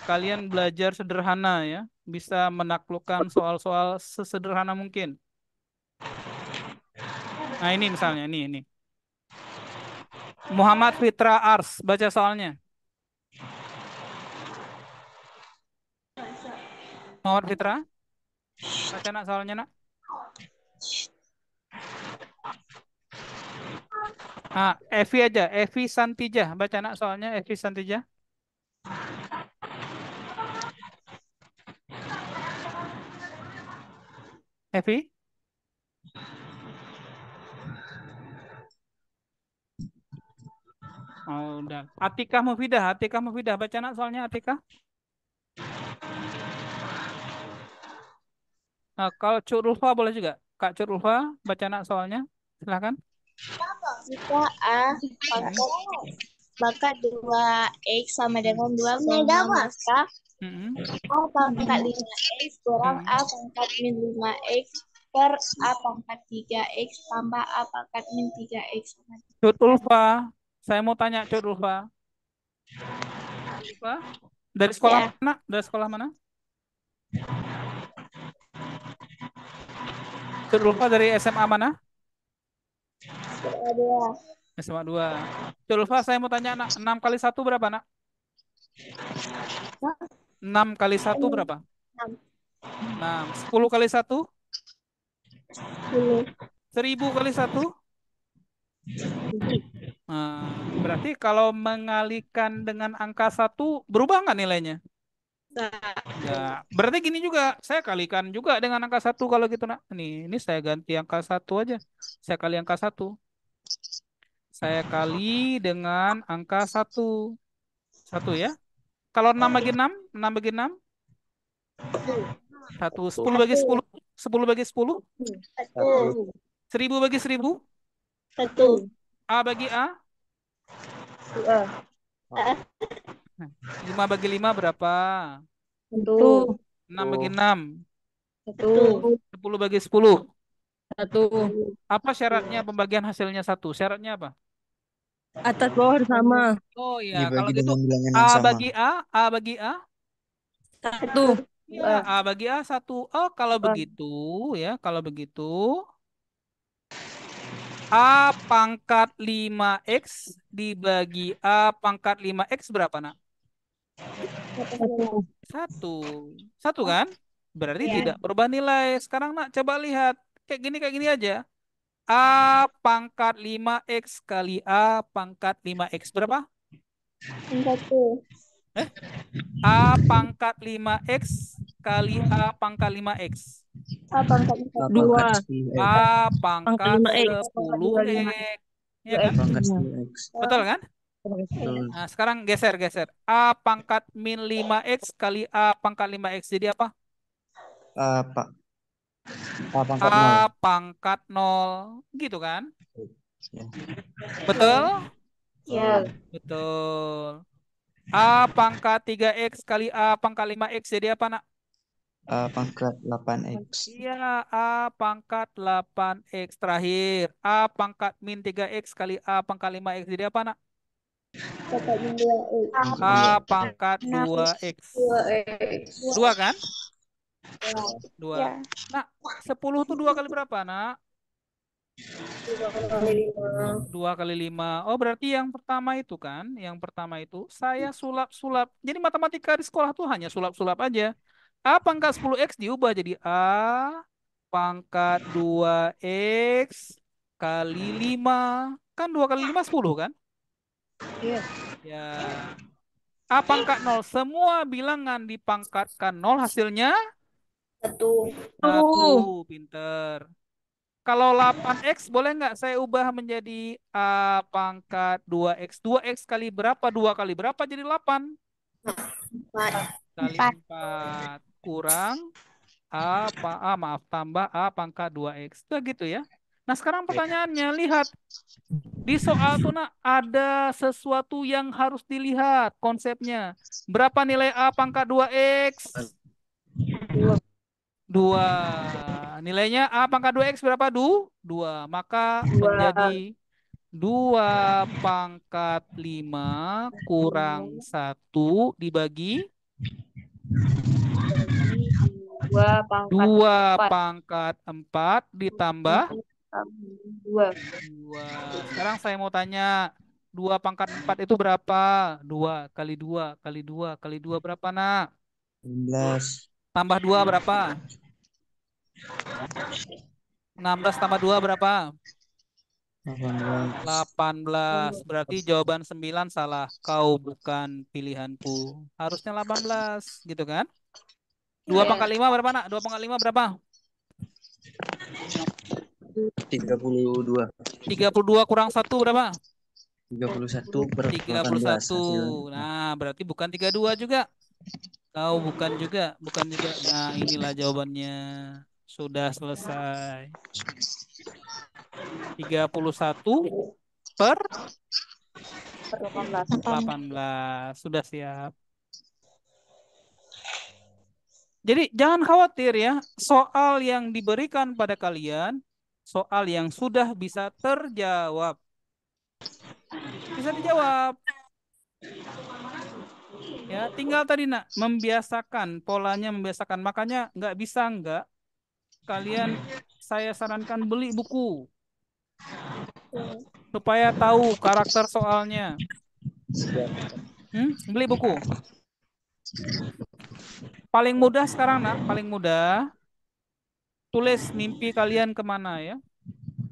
kalian belajar sederhana ya, bisa menaklukkan soal-soal sesederhana mungkin. Nah, ini misalnya, ini. Muhammad Fitra Ars, baca soalnya. Muhammad Fitra, baca, Nak, soalnya, Nak. Evi aja, Evi Santijah, baca, Nak, soalnya Evi Santijah. Evi? Oh, udah. Atikah Mufidah, baca, Nak, soalnya Atikah. Nah, kalau Cuk Rulfa boleh juga. Kak Cuk Rulfa, baca, Nak, soalnya. Silakan. Jika A pangkat 2X sama dengan 2,5 A pangkat 5X kurang A pangkat min 5X per A pangkat 3X tambah A pangkat min 3X. Cuk Ulfa, saya mau tanya Cuk Ulfa. Dari sekolah mana? Dari sekolah mana? Cuk Ulfa dari SMA mana? SMA 2. Cuk Ulfa, saya mau tanya, Nak, 6 kali 1 berapa, Nak? 6 kali 1 berapa? 6. 10 kali 1? 1000 kali 1? Berarti kalau mengalihkan dengan angka 1 berubah nggak nilainya? Nggak. Berarti gini juga, saya kalikan juga dengan angka 1 kalau gitu nak. Ini saya ganti angka 1 aja. Saya kali angka 1. Saya kali dengan angka 1. 1 ya. Kalau 6 bagi 6, 6 bagi 6, 1. 10 bagi 10, 10 bagi 10, 1000 bagi 1000, 1. A bagi A, 5 bagi 5 berapa? 1. 6 bagi 6, 1. 10 bagi 10. 1. Apa syaratnya pembagian hasilnya 1? Syaratnya apa? Atas bawah sama. Oh iya, kalau Dibagi gitu dengan bilangan A yang sama. bagi A, A bagi A, 1. ya A bagi A 1. Oh, kalau begitu ya, kalau begitu A pangkat 5X dibagi A pangkat 5X berapa nak? 1. 1 kan? Berarti tidak berubah nilai. Sekarang nak coba lihat. Kayak gini aja. A pangkat 5X kali A pangkat 5X berapa? 1. A pangkat 5X kali A pangkat 5X. A pangkat 2. A Pangkat pangkat 5X. 10X. Ya kan? Pangkat 10x. Betul kan? Betul. Nah, sekarang geser. A pangkat min 5X kali A pangkat 5X. Jadi apa? Pak. A pangkat 0. A pangkat 0. Gitu kan? Ya. Betul? Ya. Betul. A pangkat 3X kali A pangkat 5X. Jadi apa nak? A pangkat 8x. Iya, A pangkat 8X. Terakhir, A pangkat min 3X kali A pangkat 5X. Jadi apa nak? pangkat 2X. A pangkat 2X. 2 kan? 2. Ya. Nah, 10 itu 2 kali berapa nak? 2 kali 5. Oh, berarti yang pertama itu kan? Yang pertama itu saya sulap-sulap. Jadi matematika di sekolah tuh hanya sulap-sulap aja. A pangkat 10X diubah jadi A pangkat 2X kali 5. Kan 2 kali 5 10 kan? Iya. Ya. A pangkat 0. Semua bilangan dipangkatkan 0 hasilnya 1. 1. Pinter. Kalau 8X boleh nggak saya ubah menjadi A pangkat 2X. 2X kali berapa? 2 kali berapa jadi 8? 4. Kali 4. Kurang maaf, tambah A pangkat 2X. Itu gitu ya. Nah, sekarang pertanyaannya, lihat. Di soal tuh nak ada sesuatu yang harus dilihat konsepnya. Berapa nilai A pangkat 2X? 2. Nilainya A pangkat 2X berapa? 2. Maka menjadi 2 pangkat 5 kurang 1 dibagi 2 pangkat 4 ditambah 2. 2. Sekarang saya mau tanya, 2 pangkat 4 itu berapa? 2 kali 2 kali 2 kali 2 berapa nak? 16. Tambah 2 berapa? 16 tambah 2 berapa? 18. 18. Berarti jawaban 9 salah. Kau bukan pilihanku. Harusnya 18. Gitu kan? 2 pangkat 5 berapa nak? 2 pangkat 5 berapa? 32. 32 kurang 1 berapa? 31 per 18 31. hasilnya. Nah, berarti bukan 32 juga. Kau bukan juga. Nah, inilah jawabannya. Sudah selesai. 31 per 18. Sudah siap. Jadi jangan khawatir ya. Soal yang diberikan pada kalian, soal yang sudah bisa terjawab. Bisa dijawab. Ya, tinggal tadi nak membiasakan polanya, membiasakan. Makanya nggak bisa nggak kalian, saya sarankan beli buku supaya tahu karakter soalnya. Beli buku. Paling mudah sekarang nak, paling mudah tulis mimpi kalian kemana ya.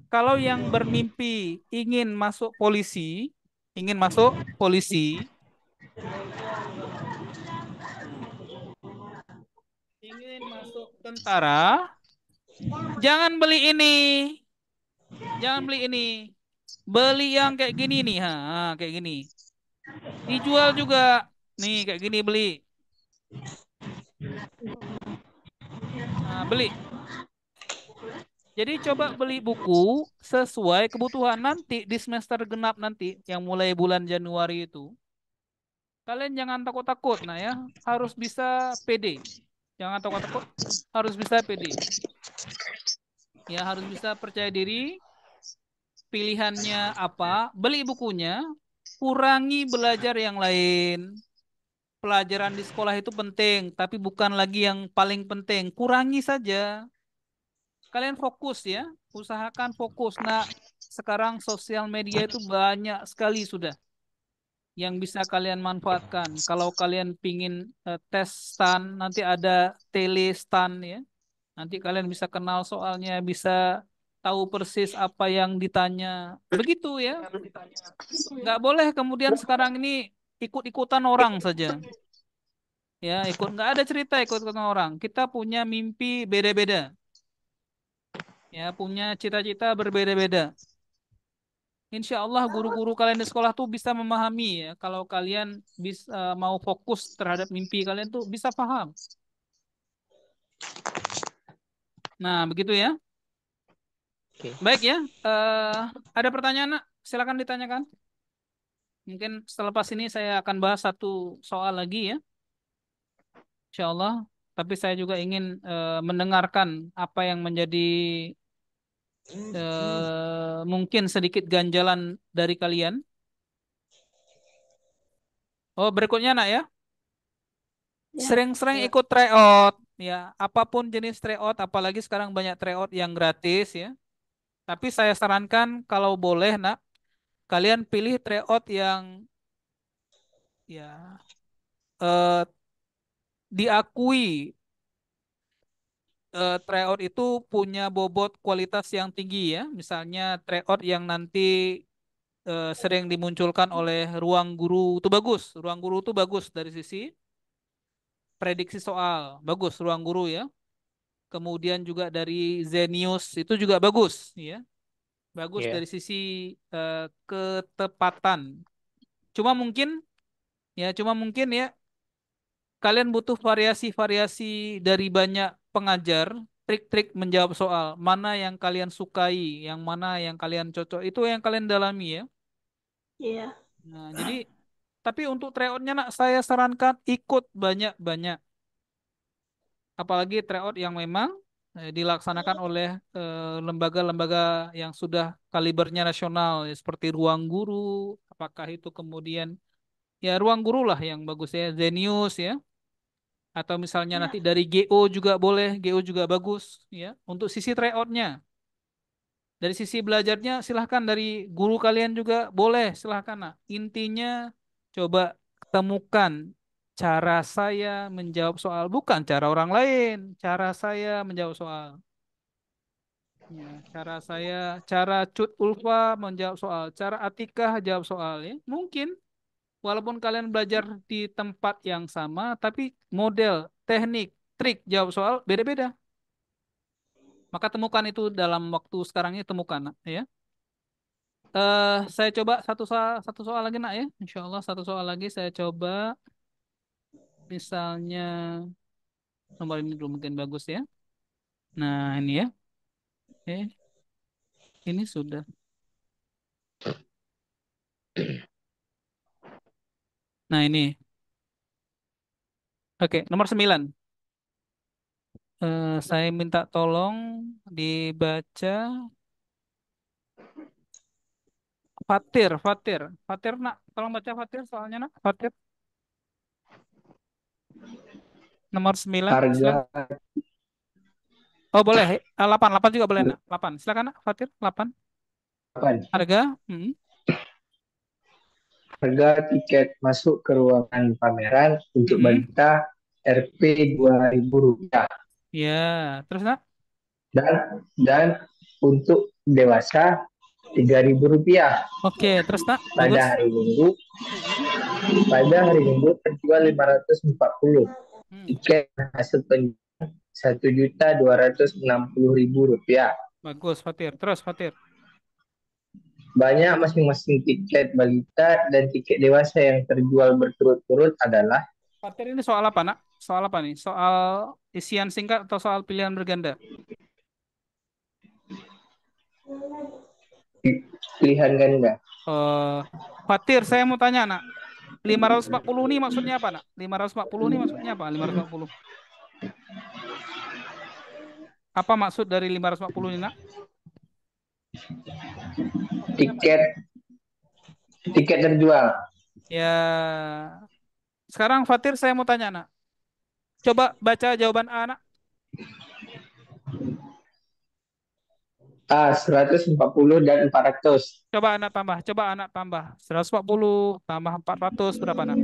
Kalau yang bermimpi ingin masuk polisi, ingin masuk polisi, ingin masuk tentara, jangan beli ini, jangan beli ini. Beli yang kayak gini nih, kayak gini. Dijual juga, nih kayak gini beli. Nah, beli. Jadi coba beli buku sesuai kebutuhan nanti di semester genap nanti yang mulai bulan Januari itu. Kalian jangan takut-takut, nah ya, harus bisa pede. Jangan takut-takut, harus bisa pede. Ya, harus bisa percaya diri. Pilihannya apa? Beli bukunya, kurangi belajar yang lain. Pelajaran di sekolah itu penting, tapi bukan lagi yang paling penting. Kurangi saja. Kalian fokus ya, usahakan fokus. Nah, sekarang sosial media itu banyak sekali sudah yang bisa kalian manfaatkan. Kalau kalian pingin tes stan, nanti ada tele stan ya. Nanti kalian bisa kenal soalnya, bisa tahu persis apa yang ditanya. Begitu ya. Nggak boleh kemudian sekarang ini ikut-ikutan orang saja. Ya, nggak ada cerita ikut-ikutan orang. Kita punya mimpi beda-beda. Ya, punya cita-cita berbeda-beda. Insya Allah guru-guru kalian di sekolah tuh bisa memahami ya. Kalau kalian bisa mau fokus terhadap mimpi kalian tuh bisa paham. Nah, begitu ya. Oke. Baik ya. Ada pertanyaan, Nak? Silakan ditanyakan. Mungkin setelah pas ini saya akan bahas satu soal lagi ya. Insya Allah. Tapi saya juga ingin mendengarkan apa yang menjadi mungkin sedikit ganjalan dari kalian. Oh, berikutnya Nak ya. Ya. Sering-sering ikut tryout ya, apapun jenis tryout, apalagi sekarang banyak tryout yang gratis ya. Tapi saya sarankan kalau boleh Nak, kalian pilih tryout yang ya eh, diakui tryout itu punya bobot kualitas yang tinggi ya. Misalnya tryout yang nanti sering dimunculkan oleh Ruang Guru itu bagus. Ruang Guru itu bagus dari sisi prediksi soal, bagus Ruang Guru ya. Kemudian juga dari Zenius itu juga bagus ya. Bagus Iya. dari sisi ketepatan. Cuma mungkin ya kalian butuh variasi-variasi dari banyak pengajar, trik-trik menjawab soal. Mana yang kalian sukai, yang mana yang kalian cocok, itu yang kalian dalami ya. Iya. Nah, jadi tapi untuk tryoutnya nak saya sarankan ikut banyak-banyak. Apalagi tryout yang memang dilaksanakan oleh lembaga-lembaga yang sudah kalibernya nasional ya, seperti Ruang Guru, apakah itu kemudian ya Ruang Guru lah yang bagus ya, Zenius ya, atau misalnya Ya. nanti dari GO juga boleh, GO juga bagus ya untuk sisi tryoutnya. Dari sisi belajarnya silahkan dari guru kalian juga boleh silahkan. Nah, intinya coba temukan cara saya menjawab soal, bukan cara orang lain, cara saya menjawab soal. Ya, cara Cut Ulfa menjawab soal, cara Atikah jawab soal ya. Mungkin walaupun kalian belajar di tempat yang sama, tapi model, teknik, trik jawab soal beda-beda. Maka temukan itu dalam waktu sekarang ini temukan, nak, ya. Saya coba satu soal lagi nak ya. Insya Allah satu soal lagi saya coba. Misalnya nomor ini dulu mungkin bagus ya. Nah ini ya. Ini sudah. Nah ini. Oke, nomor 9. Saya minta tolong dibaca Fatir nak, tolong baca Fatir soalnya nak, Fatir nomor 9. Harga Oh boleh, 8 juga boleh nak, 8. Silakan nak, Fatir 8. Harga, harga tiket masuk ke ruangan pameran untuk balita Rp 2.000. Ya, terus nak? Dan untuk dewasa Rp3.000. Oke, terus nak, Pada bagus. hari Minggu, terjual 540 tiket hasil penjualan Rp1.260.000. Bagus, Fatir. Terus, Fatir. Banyak masing-masing tiket balita dan tiket dewasa yang terjual berturut-turut adalah Fatir ini soal apa, nak? Soal apa nih? Soal isian singkat atau soal pilihan berganda? pilihan ganda. Fatir, saya mau tanya, nak. 540 ini maksudnya apa, nak? 540 ini maksudnya apa? 540. Apa maksud dari 540 ini, nak? Tiket terjual. Ya. Sekarang Fatir saya mau tanya, nak. Coba baca jawaban A, nak. A 140 dan 400. Coba anak tambah. 140 tambah 400 berapa, nak?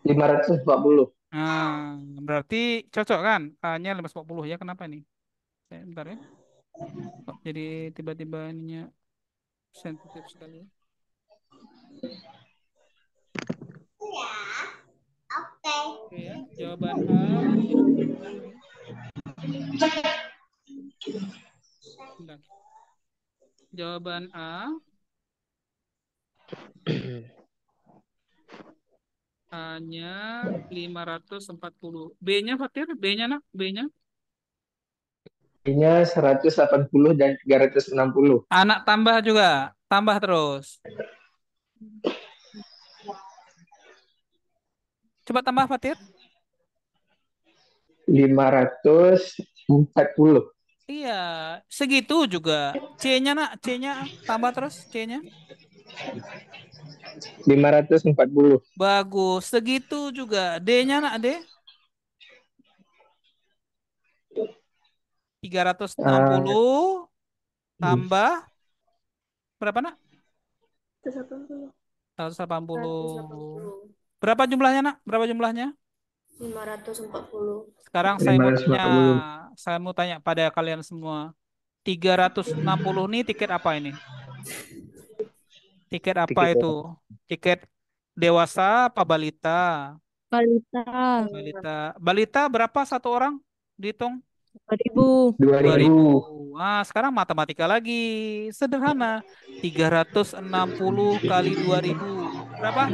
540. Nah, berarti cocok kan? A-nya 540 ya. Kenapa nih? Bentar ya. Kok jadi tiba-tiba ininya sensitif sekali ya. Oke ya, jawaban A. Bentar. Jawaban A. A-nya 540. B-nya Fatir, B-nya, nak, B-nya. B-nya 180 dan 360. Anak tambah juga, tambah terus. Coba tambah Fatir. 540. Iya, segitu juga. C-nya, nak, C-nya tambah terus, C-nya. 540. Bagus, segitu juga. D-nya, nak, D. 360 tambah berapa, nak? 180. Berapa jumlahnya, nak? Berapa jumlahnya? 540. Sekarang saya mau tanya pada kalian semua. 360 nih tiket apa ini? Tiket apa itu? Tiket dewasa apa balita? Balita. Balita berapa satu orang? Dihitung? 2.000. 2.000. Nah, sekarang matematika lagi. Sederhana. 360 kali 2.000. Berapa?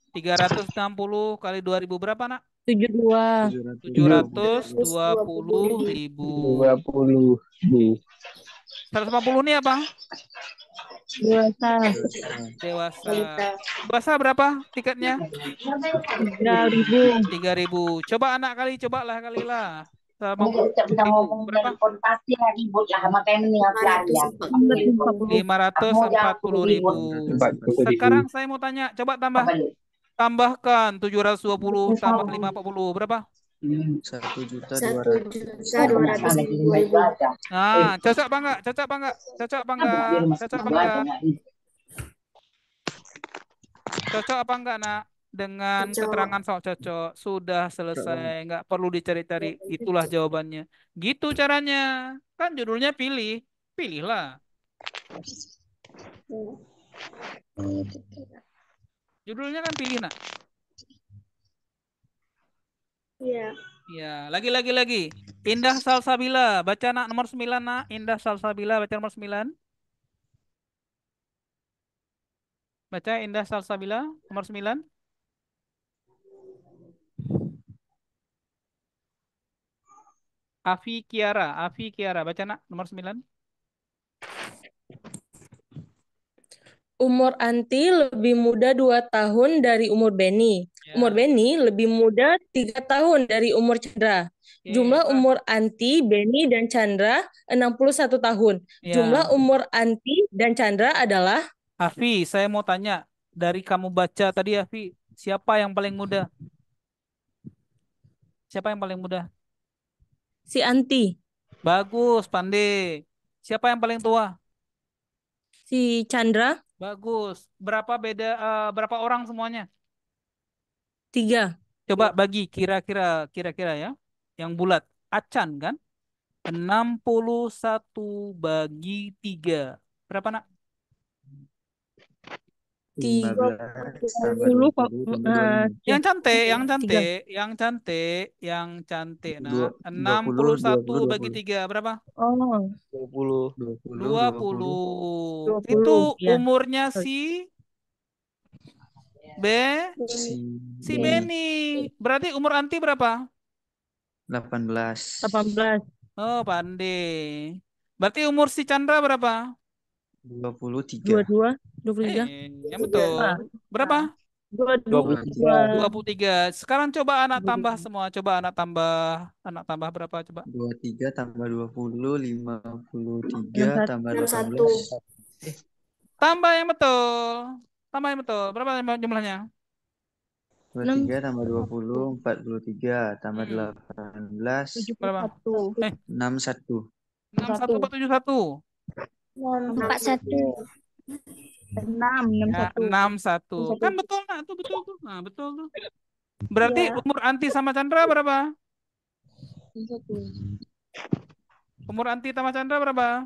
360 kali 2.000 berapa, nak? 72. 720.000. 140 ini apa? Dewasa. Dewasa berapa tiketnya? 3.000. 3.000. Coba anak cobalah kalilah. Kita ngomong berapa? pasti ribut lah makanya meninggal belanja. 540.000. Sekarang saya mau tanya, coba tambahkan 720 tambah 540 berapa? 1.200.000. Nah, cocok apa enggak? Cocok apa enggak, nak? Dengan keterangan soal cocok sudah selesai, enggak perlu dicari-cari, itulah jawabannya. Gitu caranya. Kan judulnya pilihlah. Judulnya kan pilih, nak. Iya. Ya, lagi. Indah Salsabila, baca, nak, nomor 9, nak. Indah Salsabila, baca nomor 9. Baca Indah Salsabila, nomor 9. Afi Kiara, baca, nak, nomor 9. Umur Anti lebih muda 2 tahun dari umur Beni. Ya. Umur Beni lebih muda 3 tahun dari umur Chandra. Jumlah umur Anti, Beni, dan Chandra 61 tahun. Ya. Jumlah umur Anti dan Chandra adalah? Afi, saya mau tanya. Dari kamu baca tadi, Afi, siapa yang paling muda? Siapa yang paling muda? Si Anti. Bagus, pandai. Siapa yang paling tua? Si Chandra. Bagus. Berapa orang semuanya? 3. Coba bagi kira-kira ya. yang bulat. Acan kan? 61 bagi 3. Berapa, Nak? 15 tambah 20 tambah 25. Yang cantik, yang Tiga. cantik, yang cantik, yang cantik, Nak. 20, 61 20, bagi 3 berapa? Oh, 20. 20, 20. 20. 20. Itu Ya. umurnya si B, Si si Beni. Beni. Berarti umur Anti berapa? 18. 18. Oh, pandai. Berarti umur si Chandra berapa? 23. 22. 23. Yang betul. Ah, Berapa? 22. 23. Sekarang coba anak tambah semua. Coba anak tambah. Anak tambah berapa coba? 23 tambah 20, 53 tambah 61. 18. Tambah yang betul. Tambah yang betul. Berapa jumlahnya? 23 tambah 20, 43 tambah Hmm. 18, Berapa? 61. 61 atau 71? 41. 6, Ya, 61. 61. Kan betul, Nak. Tuh betul tuh. Nah, betul tuh. Berarti Iya. umur Anti sama Chandra berapa? 61. Umur Anti sama Chandra berapa?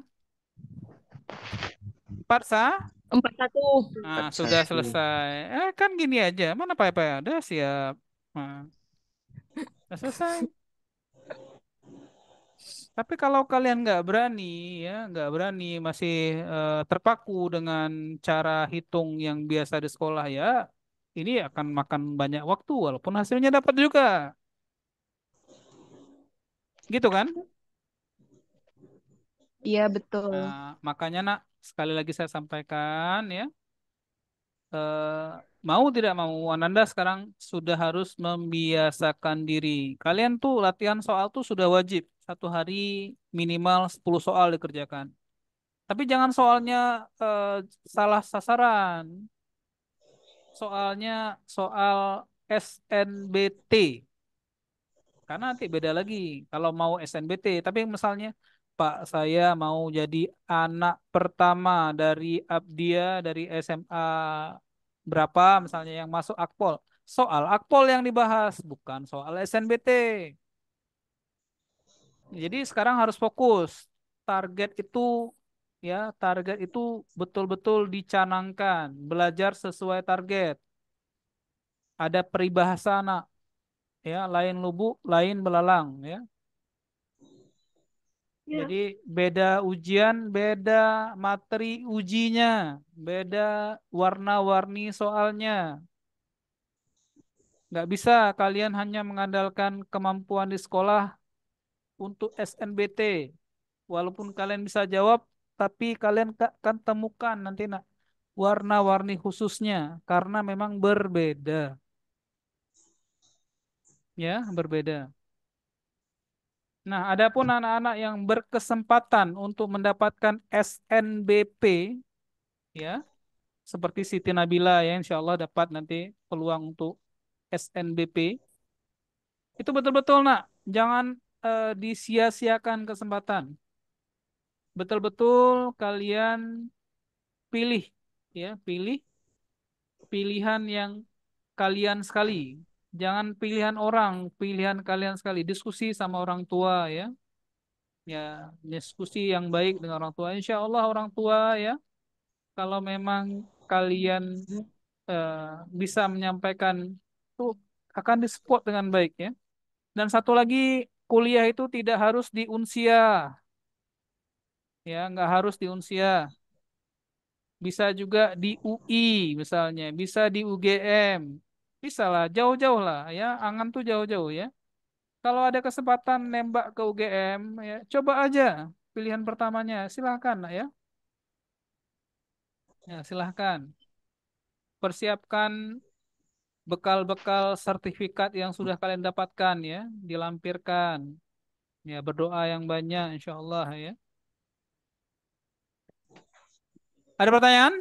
4 sah? 41. Nah, sudah selesai. Kan gini aja. Mana apa ya? Udah siap. Nah, udah selesai. Tapi kalau kalian nggak berani, ya nggak berani, masih terpaku dengan cara hitung yang biasa di sekolah ya, ini akan makan banyak waktu walaupun hasilnya dapat juga, gitu kan? Iya, betul. Nah, makanya nak sekali lagi saya sampaikan ya, mau tidak mau Ananda sekarang sudah harus membiasakan diri. Kalian tuh latihan soal tuh sudah wajib 1 hari minimal 10 soal dikerjakan. Tapi jangan soalnya salah sasaran. Soalnya soal SNBT. Karena nanti beda lagi kalau mau SNBT. Tapi misalnya, Pak, saya mau jadi anak pertama dari Abdia dari SMA berapa misalnya yang masuk Akpol. Soal Akpol yang dibahas, bukan soal SNBT. Jadi sekarang harus fokus. Target itu target itu betul-betul dicanangkan, belajar sesuai target. Ada peribahasa nak, ya, lain lubuk, lain belalang, ya. Jadi beda ujian, beda materi ujinya, beda warna-warni soalnya. Nggak bisa kalian hanya mengandalkan kemampuan di sekolah untuk SNBT. Walaupun kalian bisa jawab, tapi kalian akan temukan nanti nak warna-warni khususnya karena memang berbeda, ya, berbeda. Nah, adapun anak-anak yang berkesempatan untuk mendapatkan SNBP, ya, seperti Siti Nabila ya, insya Allah dapat nanti peluang untuk SNBP, itu betul-betul nak, jangan disia-siakan kesempatan. Betul-betul kalian pilih, ya, pilih pilihan yang kalian sekali. Jangan pilihan orang, pilihan kalian sekali. Diskusi sama orang tua ya. Ya, diskusi yang baik dengan orang tua. Insya Allah orang tua ya, kalau memang kalian eh, bisa menyampaikan itu akan disupport dengan baik ya. Dan satu lagi, kuliah itu tidak harus di Unsia, ya, nggak harus di Unsia. Bisa juga di UI misalnya, bisa di UGM, bisa lah, jauh-jauh lah ya. Angan tuh jauh-jauh ya. Kalau ada kesempatan nembak ke UGM, ya coba aja pilihan pertamanya. Silahkan nak ya. Ya, silahkan. Persiapkan bekal-bekal sertifikat yang sudah kalian dapatkan ya, dilampirkan. Ya, berdoa yang banyak insya Allah ya. Ada pertanyaan?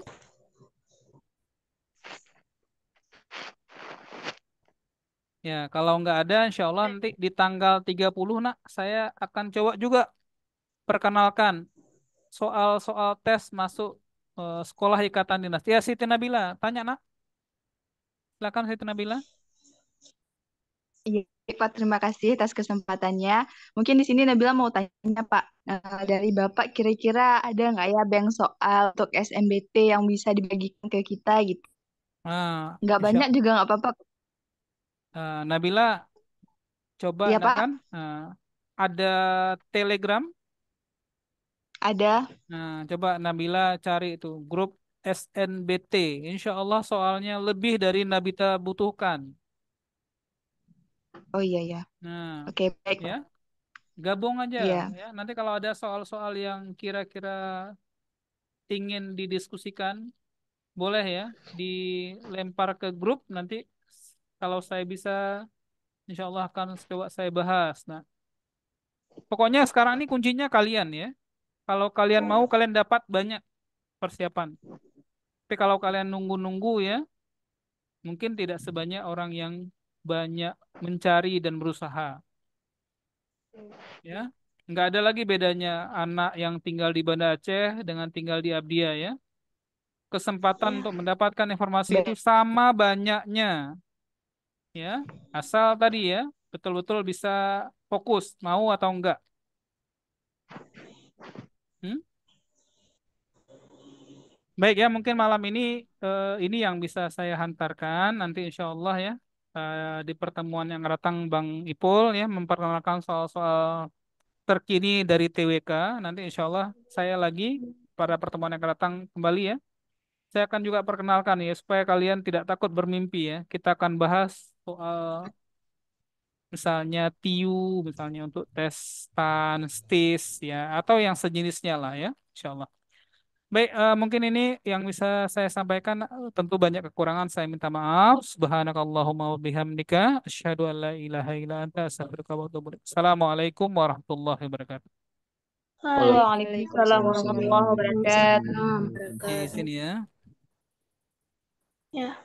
Ya, kalau nggak ada insya Allah nanti di tanggal 30 nak saya akan coba juga perkenalkan soal-soal tes masuk sekolah ikatan dinas. Ya, Siti Nabila, tanya nak. Silakan Siti Nabila. Iya, Pak. Terima kasih atas kesempatannya. Mungkin di sini Nabila mau tanya, Pak. Dari Bapak, kira-kira ada nggak ya bank soal untuk SMBT yang bisa dibagikan ke kita gitu? Ah, Nggak banyak juga nggak apa-apa. Nabila coba Iya, nak Pak. kan ada Telegram. Ada. Nah, coba Nabila cari itu grup SNBT. Insya Allah soalnya lebih dari Nabita butuhkan. Oh iya ya. Nah, Oke, baik, ya Pak. gabung aja Iya. ya. Nanti kalau ada soal-soal yang kira-kira ingin didiskusikan, boleh ya dilempar ke grup. Nanti kalau saya bisa, insya Allah akan coba saya bahas. Nah, pokoknya sekarang ini kuncinya kalian ya. Kalau kalian mau, kalian dapat banyak persiapan. Tapi kalau kalian nunggu-nunggu ya, mungkin tidak sebanyak orang yang banyak mencari dan berusaha. Ya, nggak ada lagi bedanya anak yang tinggal di Banda Aceh dengan tinggal di Abdia ya. Kesempatan untuk mendapatkan informasi itu Baik. sama banyaknya, ya. Asal tadi ya, betul-betul bisa fokus, mau atau enggak. Hmm? Baik ya, mungkin malam ini yang bisa saya hantarkan. Nanti insya Allah ya, di pertemuan yang akan datang Bang Ipul ya, memperkenalkan soal-soal terkini dari TWK. Nanti insya Allah saya lagi pada pertemuan yang akan datang kembali ya. Saya akan juga perkenalkan ya, supaya kalian tidak takut bermimpi ya. Kita akan bahas soal misalnya TIU, misalnya untuk tes STAN, STIS ya, atau yang sejenisnya lah ya, insya Allah. Baik, mungkin ini yang bisa saya sampaikan. Tentu banyak kekurangan, saya minta maaf. Subhanakallahumma wa bihamdika, asyhadu an la ilaha illa anta, astaghfiruka wa atubu ilaik. Assalamualaikum warahmatullahi wabarakatuh. Waalaikumsalam warahmatullahi wabarakatuh. Di sini ya. Ya.